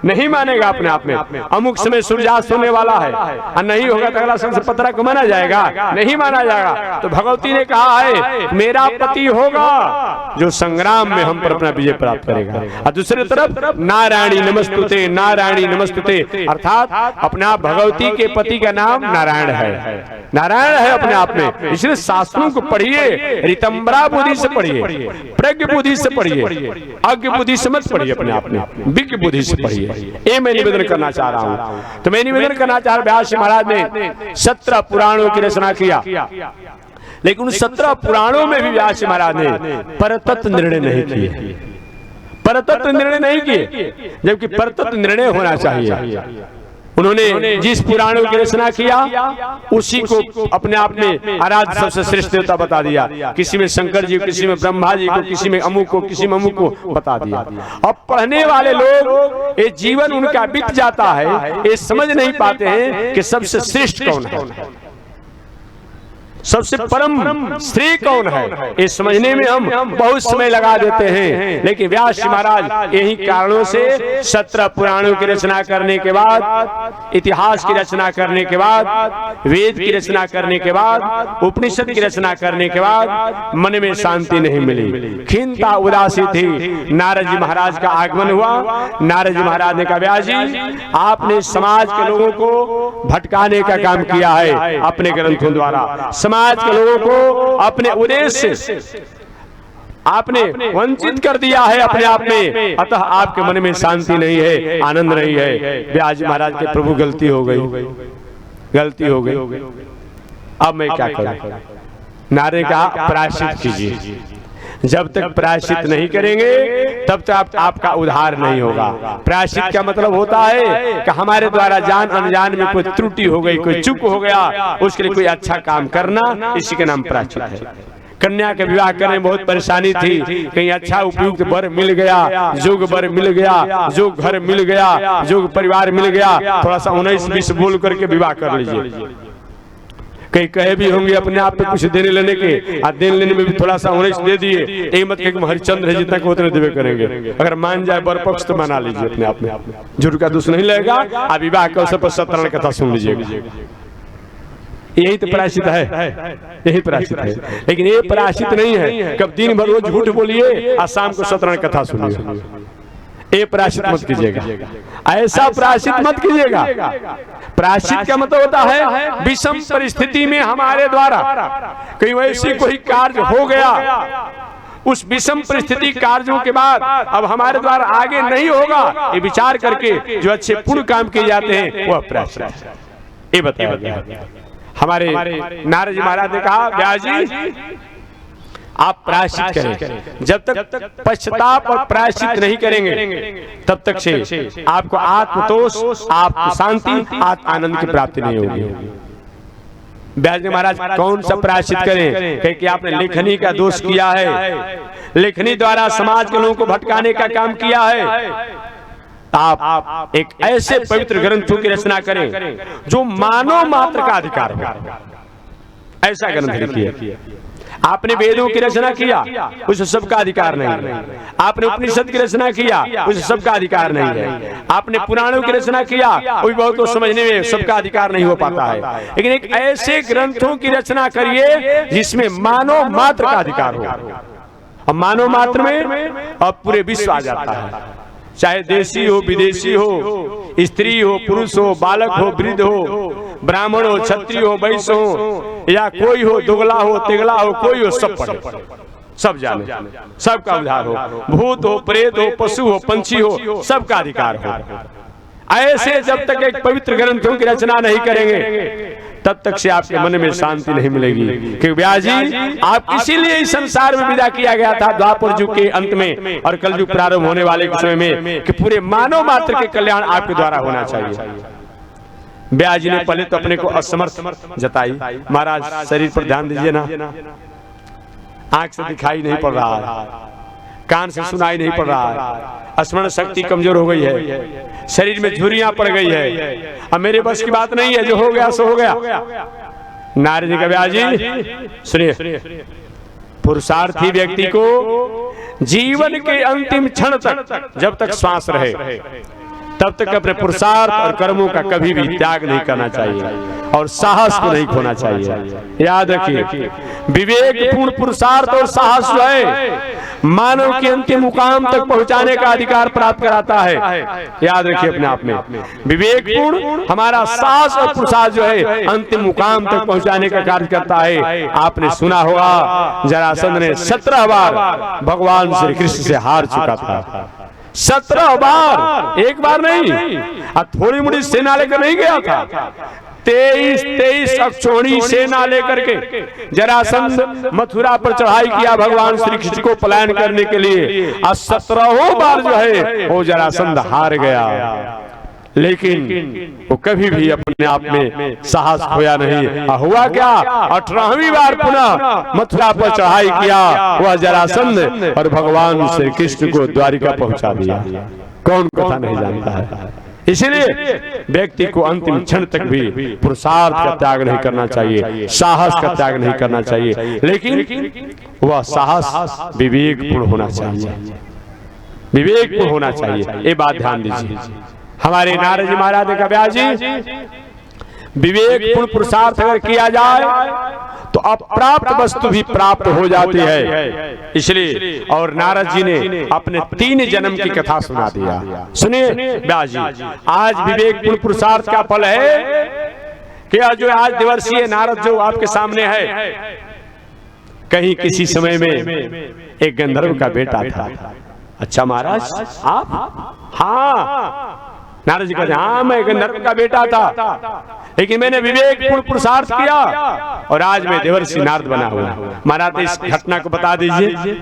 नहीं मानेगा अपने आप में। अमुक समय सूर्यास्त होने वाला है और नहीं होगा तो अगला सर पत्रा को माना जाएगा? नहीं माना जाएगा। तो भगवती ने कहा है मेरा पति होगा जो संग्राम में हम पर अपना विजय प्राप्त करेगा। और दूसरी तरफ नारायणी नमस्तुते, नारायणी नमस्तुते, अर्थात अपने आप भगवती के पति का नाम नारायण है। नारायण है अपने आप में। इसलिए शास्त्रों को पढ़िए, रितंबरा बुद्धि से पढ़िए, प्रज्ञ बुद्धि से पढ़िए, अज्ञ बुद्धि से मत पढ़िए, अपने आप में विज्ञ बुद्धि से पढ़िए। ये मैं निवेदन करना चाह रहा हूं। तो मैं निवेदन करना चाह रहा, व्यास जी महाराज ने 17 पुराणों की रचना किया। लेकिन उन 17 पुराणों में भी व्यास महाराज ने परतत्व निर्णय नहीं किए, परतत्व निर्णय नहीं किए, जबकि परतत्व निर्णय होना चाहिए। उन्होंने जिस पुराणों की रचना किया उसी को अपने आप में आराध्य सबसे श्रेष्ठ देवता बता दिया। किसी में शंकर जी, किसी में ब्रह्मा जी को, किसी में अमुक को, किसी में अमुक को बता दिया। अब पढ़ने वाले लोग ये जीवन उनका बीत जाता है, ये समझ नहीं पाते हैं कि सबसे श्रेष्ठ कौन है, सबसे परम श्री कौन है। ये समझने में हम बहुत समय लगा देते हैं, लेकिन व्यास जी महाराज यही कारणों से 17 पुराणों की रचना करने के बाद, इतिहास की रचना करने के बाद, वेद की रचना करने के बाद, उपनिषद की रचना करने के बाद मन में शांति नहीं मिली, खिन्नता उदासी थी। नारद जी महाराज का आगमन हुआ। नारद जी महाराज ने कहा, व्यास जी आपने समाज के लोगों को भटकाने का काम किया है अपने ग्रंथों द्वारा, समाज के लोगों को अपने उद्देश्य से आपने वंचित कर दिया है अपने आप में, अतः आपके मन में शांति नहीं है, आनंद नहीं है। व्यास जी महाराज के प्रभु गलती हो गई, गलती हो गई, अब मैं क्या करूं। नारद ने कहा प्रायश्चित कीजिए, जब तक प्रायश्चित नहीं करेंगे तब तक आपका उद्धार नहीं होगा। प्रायश्चित का मतलब होता है कि हमारे द्वारा जान अनजान में कोई त्रुटि हो गई, कोई चूक हो गया, उसके लिए कोई अच्छा काम करना, इसी के नाम प्रायश्चित है। कन्या का विवाह करने में बहुत परेशानी थी, कहीं अच्छा उपयुक्त वर मिल गया, जोग वर मिल गया, जोग घर मिल गया, जोग परिवार मिल गया, थोड़ा सा 19-20 बोल करके विवाह कर लीजिए। कहीं कहे भी होंगे अपने आप पे कुछ देने लेने के, और देने लेने में भी थोड़ा सा 19 दे दिए, एक मत एक हरिश्चंद्र है जितना को उतने देवे करेंगे। अगर मान जाए बर पक्ष तो मना लीजिए अपने आप में, झूठ का दोष नहीं लगेगा। आप विवाह के अवसर पर सत्यनारायण कथा सुन लीजिएगा, यही तो प्रायश्चित है, यही प्रायश्चित है। लेकिन ये प्रायश्चित नहीं है कब दिन भर वो झूठ बोलिए और शाम को सत्यनारायण कथा सुनिए, ये प्रायश्चित मत कीजिएगा, ऐसा प्रायश्चित मत कीजिएगा। प्रायश्चित का मतलब होता है विषम परिस्थिति में हमारे द्वारा कहीं वैसी कोई कार्य हो गया, उस विषम परिस्थिति कार्यों के बाद अब हमारे द्वारा आगे नहीं होगा, ये विचार करके जो अच्छे पुण्य काम किए जाते हैं वह प्रायश्चित है। ये बताया गया। हमारे नारद जी महाराज ने कहा, व्यास जी आप प्रायश्चित करें, जब तक पश्चाताप और प्रायश्चित नहीं करेंगे तब तक से आपको आत्मतोष, आपको शांति, आनंद की प्राप्ति नहीं होगी। व्यास जी महाराज कौन सा प्रायश्चित करें, क्योंकि आपने लेखनी का दोष किया है, लेखनी द्वारा समाज के लोगों को भटकाने का काम किया है। आप एक ऐसे पवित्र ग्रंथों की रचना करें जो मानव मात्र का अधिकार हो, ऐसा ग्रंथ लिखिए। आपने वेदों की रचना किया, उसे सबका अधिकार नहीं है। आपने उपनिषद की रचना किया, उसे सबका अधिकार नहीं है। आपने पुराणों की रचना किया, वो बहुत को समझने में सबका अधिकार नहीं हो पाता है। लेकिन एक ऐसे ग्रंथों की रचना करिए जिसमें मानव मात्र का अधिकार हो। अब मानव मात्र में अब पूरे विश्व आ जाता है, चाहे देशी हो, विदेशी हो, स्त्री हो, पुरुष हो, बालक हो, वृद्ध हो, ब्राह्मण हो, क्षत्रिय हो, वैश्य हो, या कोई हो, दुगला हो, तिगला हो, कोई हो, सब पढ़े, सब जाने, सबका उद्धार हो। भूत हो, प्रेत हो, पशु हो, पंछी हो, सबका अधिकार हो। ऐसे जब तक एक पवित्र ग्रंथों की रचना नहीं करेंगे तब तक से आपके मन में शांति नहीं मिलेगी। क्योंकि व्यास जी आप इसीलिए इस संसार में विदा किया गया था द्वापर युग के अंत में और कलयुग प्रारंभ होने वाले के समय में, कि पूरे मानव मात्र के कल्याण आपके द्वारा होना चाहिए। व्यास जी ने पहले तो अपने को असमर्थ जताई, महाराज शरीर पर ध्यान दीजिए ना, आंख से दिखाई नहीं पड़ रहा है, कान से सुनाई नहीं पड़ रहा है, स्मरण शक्ति कमजोर हो गई है, शरीर में झुर्रियां पड़ गई है, अब मेरे बस की बात नहीं है, जो हो गया सो हो गया। नारद जी का, व्यास जी सुनिए, पुरुषार्थी व्यक्ति को जीवन के अंतिम क्षण तक, जब तक श्वास रहे तब तक अपने पुरुषार्थ और कर्मों का कभी भी त्याग नहीं करना चाहिए और साहस को नहीं खोना चाहिए। याद रखिए, विवेकपूर्ण पुरुषार्थ और साहस जो है मानव के अंतिम मुकाम तक पहुंचाने का अधिकार प्राप्त कराता है। याद रखिए अपने आप में, विवेकपूर्ण हमारा साहस और पुरुषार्थ जो है अंतिम मुकाम तक पहुंचाने का कार्य करता है। आपने सुना होगा जरासंध ने 17 बार भगवान श्री कृष्ण से हार चुका था, 17 बार, एक बार नहीं, थोड़ी मोड़ी सेना लेकर नहीं गया था, 23 अक्षौणी सेना लेकर के जरासंध मथुरा पर चढ़ाई किया भगवान श्री कृष्ण को पलायन करने के लिए। और 17 बार जो है वो जरासंध हार गया, लेकिन वो कभी भी अपने आप में साहस खोया नहीं। हुआ क्या, 18वीं बार पुनः मथुरा पर चढ़ाई किया वह जरासंध और भगवान श्री कृष्ण को द्वारिका पहुंचा दिया। कौन कथा नहीं जानता है। इसलिए व्यक्ति को अंतिम क्षण तक भी पुरुषार्थ का त्याग नहीं करना चाहिए, साहस का त्याग नहीं करना चाहिए, लेकिन वह साहस विवेकपूर्ण होना चाहिए, विवेकपूर्ण होना चाहिए। ये बात ध्यान दीजिए। हमारे नारद जी महाराज ने कहा, व्यास जी विवेकपूर्ण पुरुषार्थ अगर किया जाए तो अप्राप्त वस्तु भी प्राप्त हो जाती है। इसलिए और नारद जी ने अपने 3 जन्म की कथा सुना दिया। सुनिए व्यास जी, आज विवेकपूर्ण पुरुषार्थ का फल है कि जो आज देवर्षि नारद जो आपके सामने है, कहीं किसी समय में एक गंधर्व का बेटा था। अच्छा महाराज आप? हाँ। नारद जी कहते हाँ, मैं गंधर्व का बेटा था, लेकिन मैंने विवेकपूर्ण पुरुषार्थ किया और आज मैं देवर्षि नारद बना हुआ। महाराज इस घटना को बता दीजिए,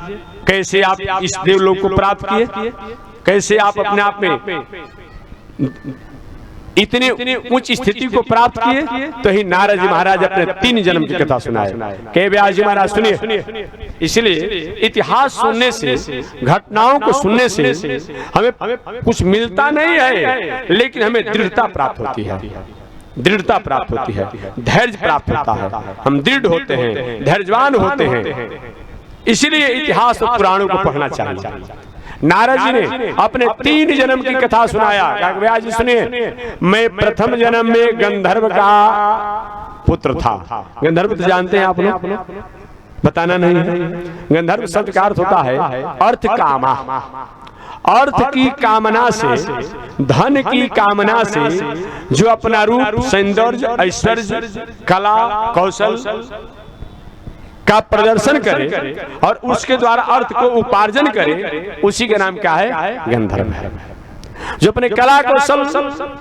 कैसे आप इस देवलोक को प्राप्त किए, कैसे आप अपने आप में इतनी उच्च स्थिति को प्राप्त किए। तो ही नारद जी महाराज अपने 3 जन्म की कथा सुनाए। के व्यास जी महाराज सुनिए। इसलिए इतिहास सुनने से, घटनाओं को सुनने से हमें कुछ मिलता नहीं है, लेकिन हमें दृढ़ता प्राप्त होती है, दृढ़ता प्राप्त होती है, धैर्य प्राप्त होता है, हम दृढ़ होते हैं, धैर्यवान होते हैं। इसलिए इतिहास और पुराणों को पढ़ना चाहिए। नारद जी ने अपने 3 जन्म की कथा सुनाया। व्यास जी सुनिए, मैं प्रथम जन्म में गंधर्व का पुत्र था। गंधर्व तो जानते हैं आप लोग, बताना नहीं है। गंधर्व शब्द का अर्थ होता है अर्थ कामा, अर्थ की कामना से, धन की कामना से जो अपना रूप, सौंदर्य, ऐश्वर्य, कला, कौशल का प्रदर्शन करे और उसके द्वारा अर्थ को उपार्जन करे, उसी का नाम क्या है? गंधर्व है। जो अपने कला कौशल,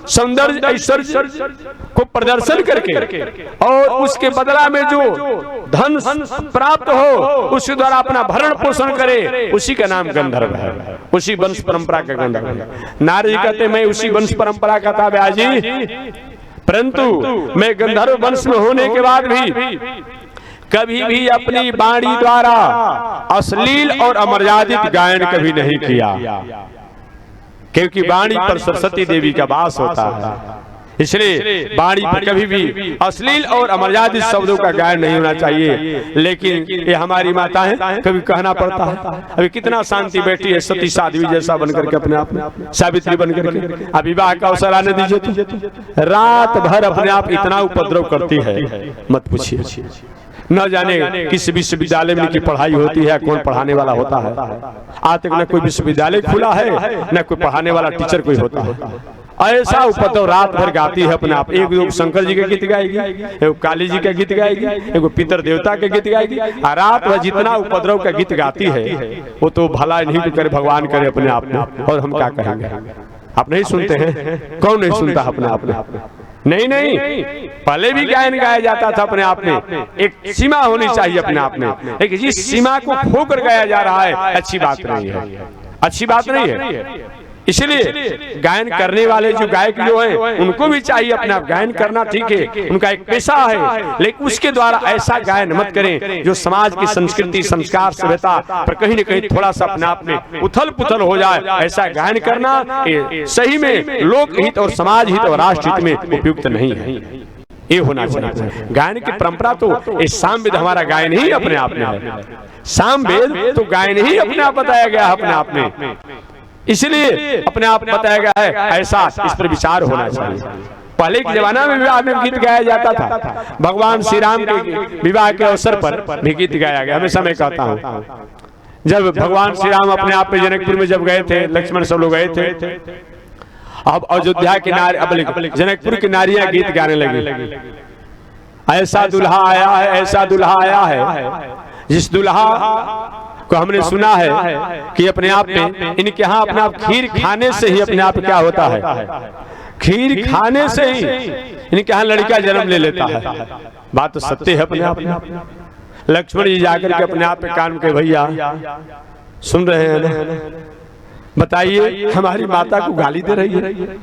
सौंदर्य, ऐश्वर्य को प्रदर्शन करके और उसके बदला में जो धन प्राप्त हो उसके द्वारा अपना भरण पोषण करे, उसी का नाम गंधर्व है, उसी वंश परंपरा का गंधर्व है। नारद जी कहते मैं उसी वंश परंपरा का था व्यास जी, परंतु मैं गंधर्व वंश में होने के बाद भी कभी भी अपनी वाणी द्वारा अश्लील और अमर्यादित गायन कभी नहीं किया, क्योंकि वाणी पर सरस्वती देवी का वास होता है। इसलिए वाणी पर कभी भी अश्लील और अमर्यादित शब्दों का गायन नहीं होना चाहिए। लेकिन ये हमारी माता है, कभी कहना पड़ता है। अभी कितना शांति बैठी है, सती साध्वी जैसा बनकर के, अपने आप में सावित्री बनकर के। अब विवाह का अवसर आने दीजिए तो रात भर अपने आप इतना उपद्रव करती है, मत पूछिए। न जाने किस विश्वविद्यालय में की पढ़ाई होती है, कौन पढ़ाने वाला होता है। आज तक न कोई विश्वविद्यालय खुला है, न कोई पढ़ाने वाला टीचर कोई होता है। ऐसा उपद्रव रात भर गाती है अपने आप। एक शंकर जी के गीत गाएगी, एक काली जी का गीत गाएगी, एक पितर देवता के गीत गाएगी। रात भर जितना उपद्रव का गीत गाती है वो तो भला नहीं तो करे, भगवान करे अपने आप में। और हम क्या कहेंगे? आप नहीं सुनते हैं? कौन नहीं सुनता अपने आप में? नहीं नहीं, पहले भी गायन गाया जाता था अपने आप में। एक सीमा होनी चाहिए अपने आप में, लेकिन जिस सीमा को खोकर गाया जा रहा है अच्छी बात नहीं है, अच्छी बात नहीं है। इसलिए गायन करने वाले जो गायक जो हैं उनको भी चाहिए अपने आप गायन करना, ठीक है, उनका एक पेशा है, लेकिन उसके द्वारा ऐसा गायन मत करें जो समाज की संस्कृति, संस्कार, सभ्यता पर कहीं न कहीं थोड़ा सा अपने आप में उथल पुथल हो जाए। ऐसा गायन करना सही में लोकहित और समाज हित और राष्ट्र हित में उपयुक्त नहीं है। ये होना चाहिए। गायन की परंपरा तो इस सामवेद हमारा गायन ही अपने आप में है। सामवेद तो गायन ही अपने आप बताया गया अपने आप में, इसलिए अपने आप बताया गया है। ऐसा इस पर विचार होना चाहिए। पहले के जमाना में विवाह में गीत गाया जाता था। भगवान श्री राम के विवाह के अवसर पर भी गीत गाया गया। हमेशा मैं कहता हूँ, जब भगवान श्री राम अपने आप में जनकपुर में जब गए थे, लक्ष्मण सब लोग गए थे, अब अयोध्या की नारी, अब जनकपुर की नारियां गीत गाने लगी। ऐसा दुल्हा आया है, ऐसा दुल्हा आया है, जिस दुल्हा को हमने सुना है कि अपने आप में इनके यहाँ अपने आप खीर खाने से ही अपने आप क्या होता है, खीर खाने से ही इनके यहाँ लड़का जन्म ले लेता है। बात तो सत्य है अपने आप में। लक्ष्मण जी जाकर के अपने आप पे कान के, भैया सुन रहे हैं ना, बताइए हमारी माता को गाली दे रही है,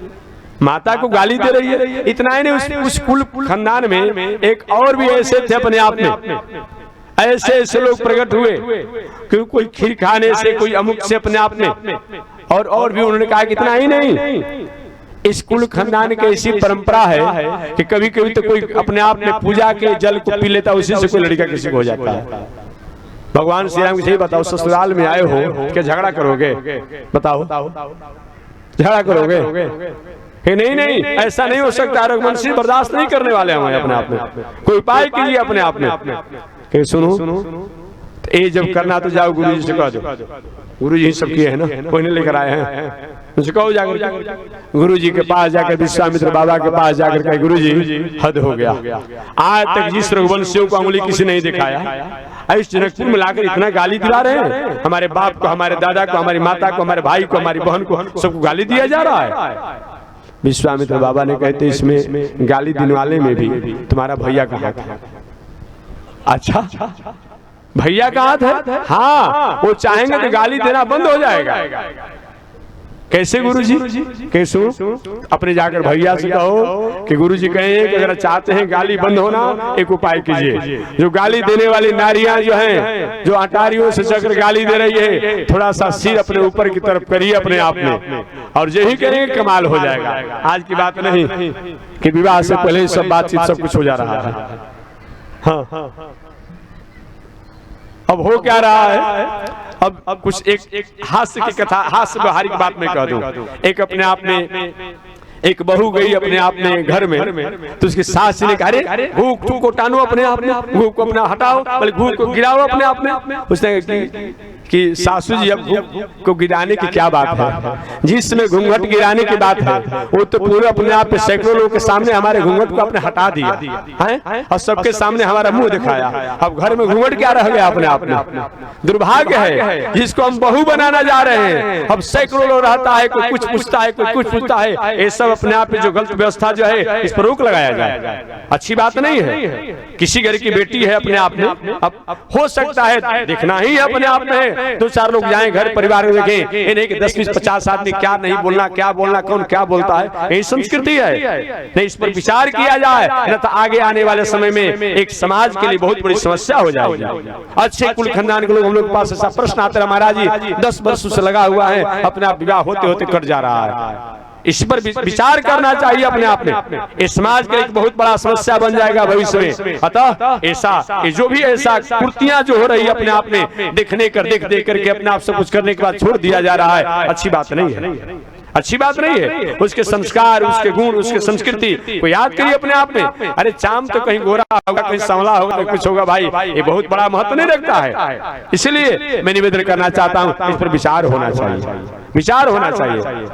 माता को गाली दे रही है। इतना ही नहीं, उस कुल खानदान में एक और भी ऐसे थे अपने आप में, ऐसे ऐसे लोग प्रकट हुए कि कोई खीर खाने से, कोई अमुक से अपने आप में, और भी उन्होंने कहा कि इतना ही नहीं, इस कुल खानदान की ऐसी परंपरा है कि कभी कभी तो कोई अपने आप में पूजा के जल को पी लेता, उसी से कोई लड़का किसी को हो जाता है। भगवान श्री राम यही बताओ, ससुराल में आए हो क्या झगड़ा करोगे? बताओ, झगड़ा करोगे कि नहीं? नहीं, ऐसा नहीं हो सकता। रघुवंशी बर्दाश्त नहीं करने वाले हमें अपने आप में। कोई उपाय कीजिए अपने आप में कि सुनो, ये जब करना तो जाओ गुरु जी से कह दो। गुरु जी सब किए हैं ना, कोई नहीं लेकर आए हैं, मुझे कहो जाकर गुरु जी के पास जाकर, विश्वामित्र बाबा के पास जाकर कहे, गुरु जी हद हो गया, आज तक जिस रघुवंशियों को अंगुली किसी नहीं दिखाया, इस जनकपुर में लाकर इतना गाली दिला रहे हैं। हमारे बाप को, हमारे दादा को, हमारी माता को, हमारे भाई को, हमारी बहन को, सबको गाली दिया जा रहा है। विश्वामित्र बाबा ने कहते, इसमें गाली देने वाले में भी तुम्हारा भैया कहाँ था? अच्छा, भैया का हाथ है? हाँ, वो चाहेंगे तो गाली देना बंद हो जाएगा। कैसे गुरुजी? कैसे? अपने जाकर भैया से कहो कि गुरुजी कहें कि अगर चाहते हैं गाली बंद होना, एक उपाय कीजिए। जो गाली देने वाली नारियां जो हैं, जो अटारियों से चक्कर गाली दे रही है, थोड़ा सा सिर अपने ऊपर की तरफ करिए अपने आप में, और यही करेंगे कमाल हो जाएगा। आज की बात नहीं कि विवाह से पहले सब बातचीत सब कुछ हो जा रहा है। हाँ, अब हो क्या रहा है? अब कुछ एक हास्य की कथा, हास्य व्यवहारिक बात में कह दूं। एक अपने आप में एक बहू गई अपने आप में घर में, तो उसकी सास ने कहा, अरे भूख को टानो अपने आप में, भूख को अपना हटाओ, बल्कि भूख को गिराओ अपने आप में। उसने कि सासू जी, अब भूख को गिराने की क्या बात है? जिसमें घूंघट गिराने की बात है, वो तो पूरे अपने आप पे सैकड़ों लोगों के सामने हमारे घूंघट को अपने हटा दिया है, और सबके सामने हमारा मुंह दिखाया। अब घर में घूंघट क्या रह गया अपने आप में? दुर्भाग्य है जिसको हम बहू बनाना जा रहे हैं। अब सैकड़ों लोग रहता है, कोई कुछ पूछता है, कोई कुछ पूछता है। ये सब अपने आप में जो गलत व्यवस्था जो है, इस पर रोक लगाया जाए, अच्छी बात नहीं है। किसी घर की बेटी है अपने आप में, अब हो सकता है देखना ही अपने आप में, दो चार लोग जाएं घर परिवार में, देखें ये नहीं कि 10-20-50 आदमी क्या नहीं बोलना, क्या बोलना, कौन क्या बोलता है, यही संस्कृति है। नहीं, इस पर विचार किया जाए, न तो आगे आने वाले समय में एक समाज के लिए बहुत बड़ी समस्या हो जाएगी। अच्छे कुल खानदान के लोग, हम लोग के पास ऐसा प्रश्न आता है, महाराज जी 10 वर्षों से लगा हुआ है, अपना विवाह होते होते कट जा रहा है। इस पर विचार करना चाहिए अपने आप में। इस समाज के एक बहुत बड़ा समस्या बन जाएगा भविष्य में। अतः ऐसा जो भी ऐसा कुर्तियां जो हो रही है अपने आप में, देखने कर देख करके अपने आप सब कुछ करने के बाद छोड़ दिया जा रहा है, अच्छी बात नहीं है, अच्छी बात नहीं है। उसके संस्कार, उसके गुण, उसके संस्कृति को याद करिए अपने आप में। अरे चाम तो कहीं गोरा होगा, कहीं सांवला होगा, तो कुछ होगा भाई, ये बहुत बड़ा महत्व नहीं रखता है। इसलिए मैं निवेदन करना चाहता हूँ, इस पर विचार होना चाहिए, विचार होना चाहिए।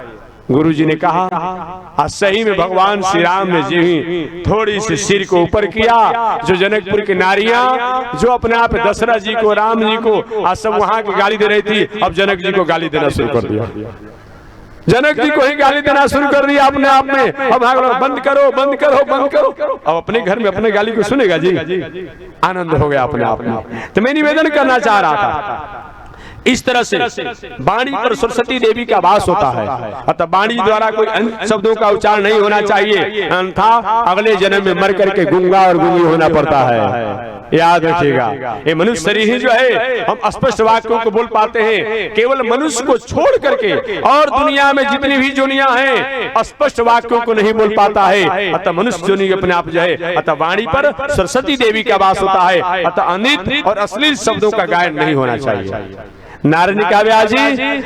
गुरु जी ने कहा, सही में भगवान श्री राम ने जी थोड़ी सी सिर को ऊपर किया, जो जनकपुर की नारियां जो अपने आप दशरथ जी को, राम जी को सब वहां की गाली दे रही थी, अब जनक जी को गाली देना शुरू कर दिया। जनक जी को ही गाली देना शुरू कर दिया अपने आप में। अब बंद करो, बंद करो, बंद करो। अब अपने घर में अपने गाली को सुनेगा जी? आनंद हो गया अपने आप में। तो मैं निवेदन करना चाह रहा था, इस तरह से वाणी पर सरस्वती देवी का वास होता है। अतः वाणी द्वारा कोई अन्य शब्दों का उच्चारण नहीं होना चाहिए, अन्यथा अगले जन्म में मर करके गूंगा और गूंगी होना पड़ता है। याद रखिएगा, ये मनुष्य शरीर ही जो है, हम स्पष्ट वाक्यों को बोल पाते हैं। केवल मनुष्य को छोड़ करके और दुनिया में जितनी भी जोनियां हैं, स्पष्ट वाक्यों को नहीं बोल पाता है। अतः मनुष्य जोनी अपने आप जो है, अतः वाणी पर सरस्वती देवी का वास होता है। अतः अनित और अश्लील शब्दों का गायन नहीं होना चाहिए। नारद ने कहा, व्यास जी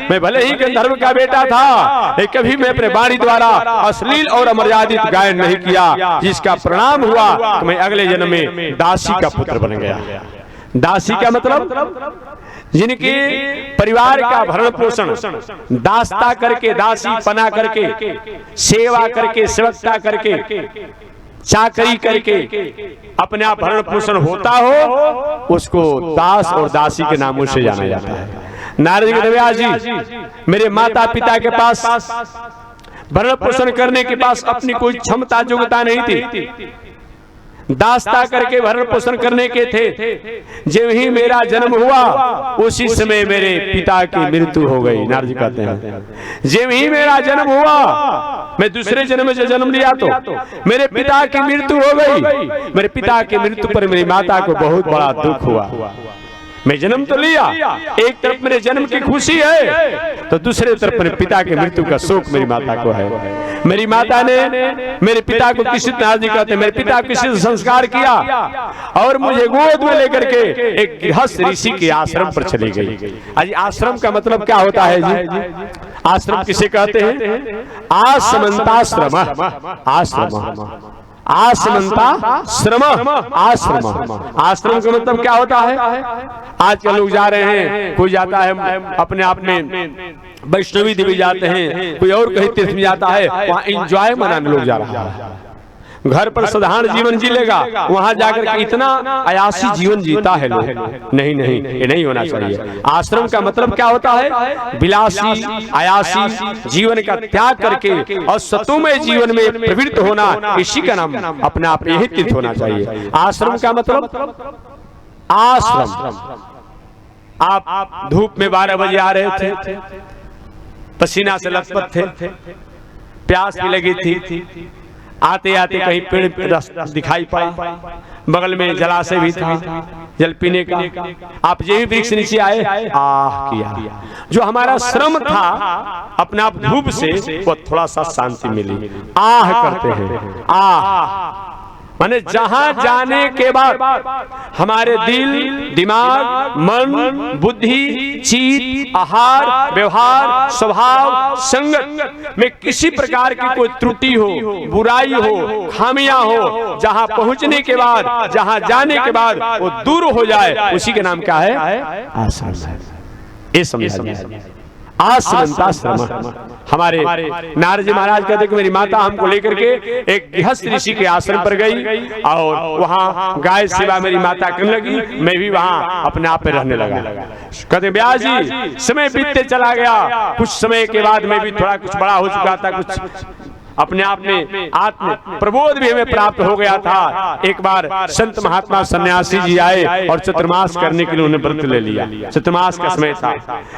मैं भले ही गंधर्व का बेटा था, लेकिन कभी मैं अपने वाणी द्वारा अश्लील और अमर्यादित गायन नहीं किया, जिसका परिणाम हुआ कि मैं अगले जन्म में दासी का पुत्र बन गया। दासी का मतलब जिनके परिवार का भरण पोषण दासता करके, दासी पना करके, सेवा करके, सेवकता करके, चाकरी करके अपने आप भरण पोषण होता हो, उसको दास और दासी के नामों से जाना जाता है। नारद जी, व्यास जी मेरे माता पिता के पास भरण पोषण करने के पास अपनी कोई क्षमता योग्यता नहीं थी, दास्ता करके भरण पोषण करने के थे। जब ही मेरा जन्म हुआ उसी समय मेरे पिता की मृत्यु हो गई। नारद जी कहते हैं जब ही मेरा जन्म हुआ, मैं दूसरे जन्म में जन्म लिया तो मेरे पिता की मृत्यु हो गई। मेरे पिता की मृत्यु पर मेरी माता को बहुत बड़ा दुख हुआ। मैं जन्म तो लिया, एक तरफ मेरे जन्म की खुशी है तो दूसरे तरफ मेरे पिता की मृत्यु का शोक मेरी माता को है। मेरी माता ने मेरे पिता को किसी नारद जी कहते हैं मेरे पिता को किसी संस्कार किया और मुझे गोद में लेकर के एक गृहस्थ ऋषि के आश्रम पर चली गई। आज आश्रम का मतलब क्या होता है जी? आश्रम किसे कहते हैं? आसमंताश्रम। आश्रम आसमंता श्रम आश्रम। आश्रम का मतलब क्या होता है? आजकल लोग जा रहे हैं, कोई जाता है अपने आप में वैष्णवी देवी जाते हैं, कोई और कहीं तीर्थ में जाता है, वहाँ एंजॉय मनाने लोग जा रहा है। घर पर साधारण जीवन जी लेगा, वहां जाकर के इतना आयासी जीवन जीता है लोग। नहीं नहीं, ये नहीं होना चाहिए। आश्रम का मतलब क्या होता है? विलासी आयासी जीवन का त्याग करके और सतोमय जीवन में प्रवृत्त होना, इसी का नाम अपने आप में ही तीर्थ होना चाहिए। आश्रम का मतलब आश्रम। आप धूप में 12 बजे आ रहे थे, पसीना से लथपथ थे, प्यास भी लगी थी, आते आते कहीं पेड़ दिखाई पड़ा, बगल में जलाशय भी था जल पीने का, आप यही वृक्ष नीचे आए, आह किया। जो हमारा श्रम था अपने आप धूप से वो थोड़ा सा शांति मिली। आह करते हैं, आह माने जहां जाने के बाद हमारे दिल, दिमाग, मन, बुद्धि, चित्त, आहार, व्यवहार, स्वभाव, संगत में किसी प्रकार की कोई त्रुटि हो, बुराई हो, खामियां हो, जहां पहुंचने के बाद, जहां जाने के बाद वो दूर हो जाए, उसी के नाम क्या है? आश्रम। ये समझिए, आश्रम। हमारे नारद जी महाराज कहते कि मेरी माता हमको लेकर के एक गृहस्थ ऋषि के आश्रम पर गई और वहाँ गाय सेवा मेरी माता करने लगी, मैं भी वहाँ अपने आप में रहने लगा। कहते व्यास जी समय बीतते चला गया, कुछ समय के बाद मैं भी थोड़ा कुछ बड़ा हो चुका था, कुछ अपने आप में आत्म प्रबोध भी हमें प्राप्त हो गया था। एक बार संत महात्मा सन्यासी जी आए और चतुर्मास करने के लिए उन्हें व्रत ले लिया। चतुर्मास का समय था,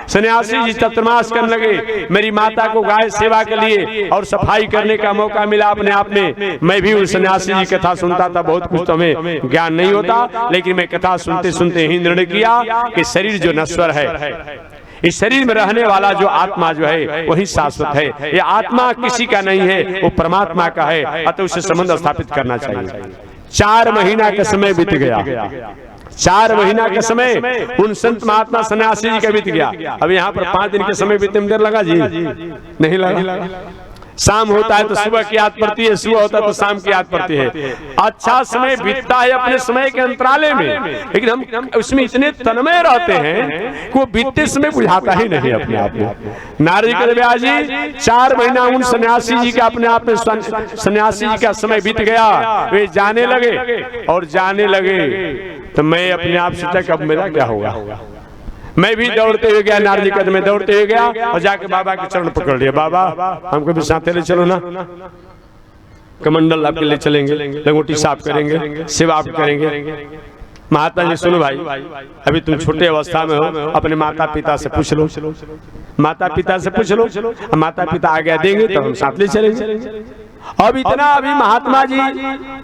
सन्यासी जी चतुर्मास करने लगे। मेरी माता को गाय सेवा के लिए और सफाई करने का मौका मिला अपने आप में। मैं भी उस सन्यासी जी कथा सुनता था, बहुत कुछ तो हमें ज्ञान नहीं होता, लेकिन मैं कथा सुनते सुनते ही निर्णय किया कि शरीर जो नश्वर है, इस शरीर में रहने वाला जो आत्मा जो है वही शाश्वत है। ये आत्मा किसी का नहीं है, वो परमात्मा का है, अतः उससे संबंध स्थापित करना चाहिए। 4 महीना का समय बीत गया, 4 महीना का समय उन संत महात्मा सन्यासी जी का बीत गया। अब यहाँ पर 5 दिन के समय बीतने में देर लगा जी? नहीं लगा। शाम होता है तो सुबह की याद पड़ती है, सुबह होता है तो शाम की याद पड़ती है। अच्छा समय बीतता है अपने समय के अंतराले में, लेकिन हम उसमें इतने तन्मय रहते हैं कि वो बीतते समय बुझाता ही नहीं अपने आप में। नारद जी 4 महीना उन सन्यासी जी का अपने आप में, सन्यासी जी का समय बीत गया, वे जाने लगे और जाने लगे तो मैं अपने आप सोचा कि अब मेरा क्या होगा। मैं भी दौड़ते हुए गया, नारद जी कदम में दौड़ते हुए गया और जाके बाबा के चरण पकड़ लिया। बाबा हमको भी साथ ले चलो ना, कमंडल आपके लिए चलेंगे, लंगोटी साफ करेंगे, सेवा आप करेंगे। महात्मा जी सुनो भाई, अभी तुम छोटे अवस्था में हो, अपने माता पिता से पूछ लो, माता पिता से पूछ लो, माता पिता आज्ञा देंगे तो हम साथ ले चलेंगे। अब इतना अभी महात्मा जी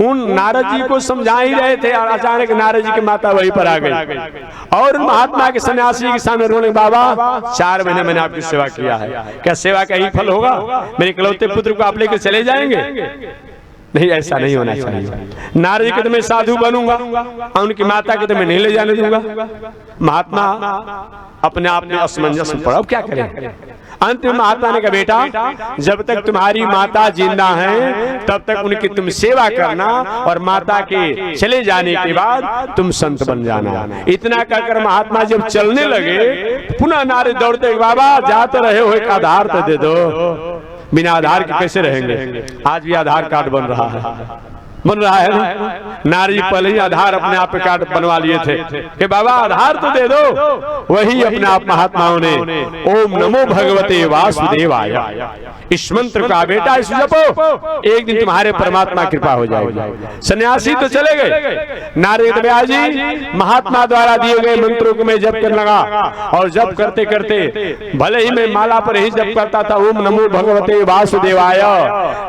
उन नारद जी को समझा ही रहे थे और अचानक नारद जी की माता वहीं पर आ गई और महात्मा के सन्यासी जी के सामने रोने, बाबा 4 महीने मैंने आपकी सेवा किया है, क्या सेवा का ही फल होगा? मेरे इकलौते पुत्र को आप लेकर चले जाएंगे? नहीं, ऐसा नहीं होना चाहिए। नारद जी कहते मैं साधु बनूंगा और उनकी माता कहते मैं नहीं ले जाने दूंगा। महात्मा अपने आप में असमंजस पड़ा, अब क्या करें? अंत में महात्मा ने कहा बेटा जब तक तुम्हारी माता जिंदा है तब तक उनकी तुम सेवा करना और माता के चले जाने के बाद तुम संत बन जाना। इतना कहकर महात्मा जब चलने लगे पुनः नारद दौड़ते, बाबा जा तो रहे हो, एक आधार तो दे दो, बिना आधार के कैसे रहेंगे? आज भी आधार कार्ड बन रहा है ना? नारद जी पहले ही आधार अपने आप पे कार्ड बनवा लिए थे कि बाबा आधार तो दे दो। वही अपने आप महात्माओं ने ओम नमो भगवते वासुदेवाय इस मंत्र का बेटा इस जपो, एक दिन तुम्हारे परमात्मा कृपा हो जाएगी। सन्यासी तो चले गए। नारद व्यास जी महात्मा द्वारा दिए गए मंत्रों को मैं जप करने लगा, और जप करते करते भले ही मैं माला पर ही जप करता था, ओम नमो भगवते वासुदेवाय,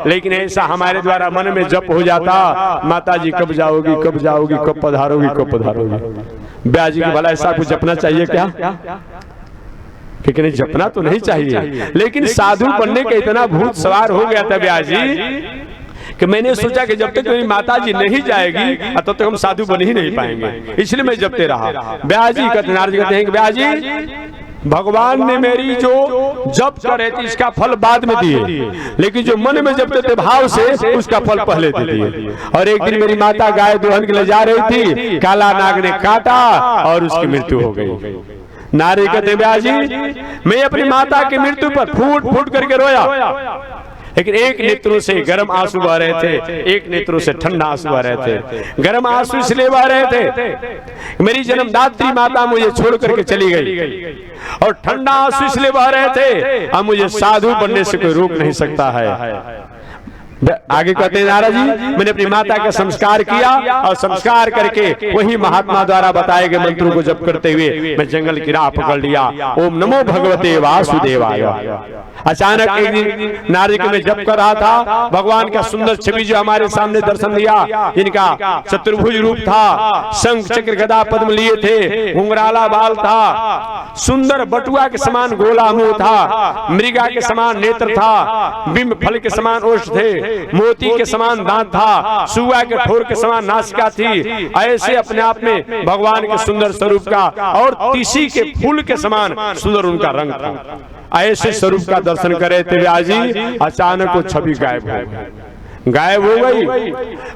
लेकिन ऐसा हमारे द्वारा मन में जप हो जाता, माता जी कब जाओगी, कब जाओगी, कब पधारोगी, कब पधारोगी। व्यास जी को भला ऐसा कुछ जपना चाहिए क्या? क्योंकि नहीं, जपना तो नहीं चाहिए, लेकिन साधु बनने का इतना भूत सवार हो गया था व्यास जी कि मैंने सोचा कि जब तक मेरी माता जी नहीं जाएगी तब तक हम साधु बन ही नहीं पाएंगे, इसलिए मैं जपते रहा। व्यास जी कहते, नारद जी कहते हैं कि व्यास जी भगवान ने मेरी जो जप कर रहे थे इसका फल बाद में दिए, लेकिन जो मन में जपते थे भाव से उसका फल पहले दे दिए। और एक दिन मेरी माता गाय दोहन के लिए जा रही थी, काला नाग ने काटा और उसकी मृत्यु हो गई। नारी कहते व्यास जी मैं अपनी माता की मृत्यु पर फूट फूट करके रोया, लेकिन एक नेत्रों से गर्म आंसू बह रहे थे, एक नेत्रों से ठंडा आंसू बह रहे थे। गर्म आंसू इसलिए बह रहे थे मेरी जन्मदात्री माता मुझे छोड़ करके चली गई, और ठंडा आंसू इसलिए बह रहे थे अब मुझे साधु बनने से कोई रोक नहीं सकता है। आगे कहते हैं नारद जी मैंने अपनी माता का संस्कार किया, और संस्कार करके वही महात्मा द्वारा बताए गए मंत्रों को जप करते हुए मैं जंगल की राह पकड़ लिया। ओम नमो भगवते वासुदेवाय। अचानक एक दिन नारद को मैं जप कर रहा था, भगवान का सुंदर छवि जो हमारे सामने दर्शन दिया, जिनका चतुर्भुज रूप था, शंख चक्र गदा पद्म लिए थे, घुंघराला बाल था, सुंदर बटुआ के समान गोला मुंह था, मृगा के समान नेत्र था, बिंब फल के समान ओष्ठ थे, मोती के समान दांत था, सुआ के ठोर के समान नासिका थी। ऐसे अपने आप में भगवान के सुंदर स्वरूप का, और तीसी के फूल के समान सुंदर उनका रंग था। ऐसे स्वरूप का दर्शन करे थे व्यास जी, अचानक वो छवि गायब हो गई, गायब हो गई।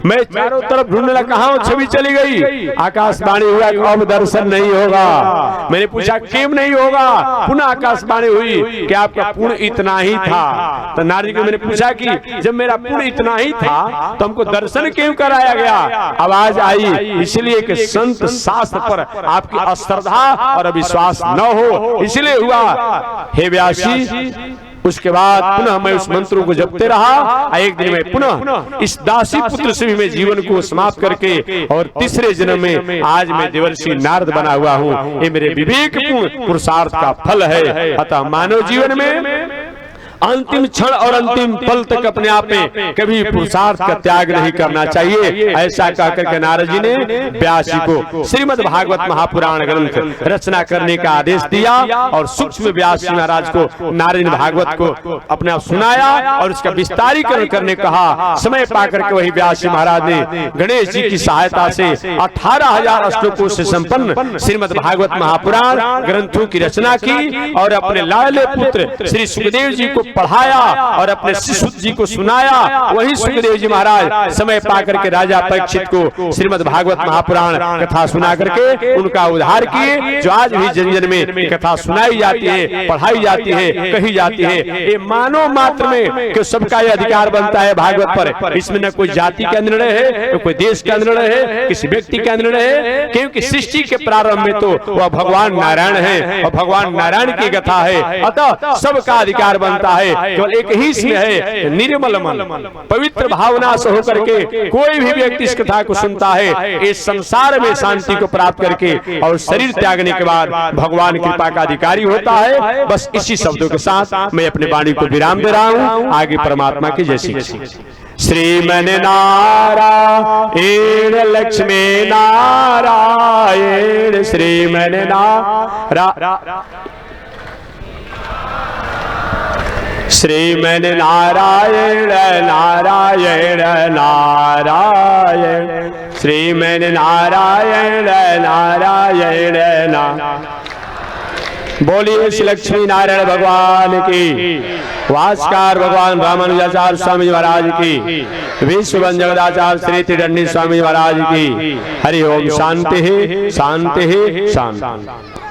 मैं चारों तरफ ढूंढने लगा, कहां छवि चली गई। आकाशवाणी हुआ कि अब दर्शन नहीं होगा। मैंने पूछा क्यों नहीं होगा, पुनः आकाशवाणी हुई कि आपका पुण्य इतना ही था। तो नारद को मैंने पूछा कि जब मेरा पुण्य इतना ही था तो हमको दर्शन क्यों कराया गया। आवाज आई इसलिए कि संत शास्त्र पर आपकी अश्रद्धा और अविश्वास न हो, इसलिए हुआ। हे व्यासी उसके बाद पुनः मैं उस मंत्रों को जपते रहा। एक दिन में पुनः इस दासी पुत्र से भी मैं जीवन को समाप्त करके, और तीसरे जन्म में आज मैं देवर्षि नारद बना हुआ हूँ। ये मेरे विवेकपूर्ण पुरुषार्थ का फल है। अतः मानव जीवन में अंतिम क्षण और अंतिम पल तक अपने आप में कभी पुरुषार्थ का त्याग नहीं करना चाहिए। ऐसा कहकर के नारद जी ने व्यास जी को श्रीमद् भागवत महापुराण ग्रंथ रचना करने का आदेश दिया, और सूक्ष्म व्यास जी महाराज को नारायण भागवत को अपने आप सुनाया और उसका विस्तारीकरण करने कहा। समय पाकर के वही व्यास जी महाराज ने गणेश जी की सहायता से 18,000 श्लोकों से संपन्न श्रीमद् भागवत महापुराण ग्रंथों की रचना की, और अपने लाडले पुत्र श्री सुखदेव जी को पढ़ाया और अपने शिशु जी को सुनाया। वही सुखदेव जी महाराज समय पाकर के राजा परीक्षित को श्रीमद् भागवत महापुराण कथा सुना करके उनका उद्धार किए। जो आज भी जन जन में कथा सुनाई जाती है, पढ़ाई जाती है, कही जाती है। ये मानव मात्र में कि सबका ये अधिकार बनता है भागवत पर। इसमें न कोई जाति का निर्णय है, न कोई देश का निर्णय है, किसी व्यक्ति का निर्णय है, क्योंकि सृष्टि के प्रारंभ में तो वह भगवान नारायण है और भगवान नारायण की कथा है। अतः सबका अधिकार बनता है। केवल एक ही इसमें है निर्मल मन, पवित्र भावना से होकर के कोई भी व्यक्ति इस कथा को सुनता है, इस संसार में शांति को प्राप्त करके और शरीर त्यागने के बाद भगवान कृपा का अधिकारी होता है। बस इसी शब्दों के साथ मैं अपने वाणी को विराम दे रहा हूँ। आगे परमात्मा की जय श्री श्रीमन नारायण लक्ष्मी नारायण श्रीमन श्रीमन नारायण नारायण नारायण श्रीमन नारायण नारायण बोलिए श्री लक्ष्मी नारायण भगवान की। वास्कार भगवान रामानुजाचार्य स्वामी महाराज की, विश्वबंधु जगदाचार्य श्री त्रिदंडी स्वामी महाराज की। हरि ओम। शांति शांति शांति।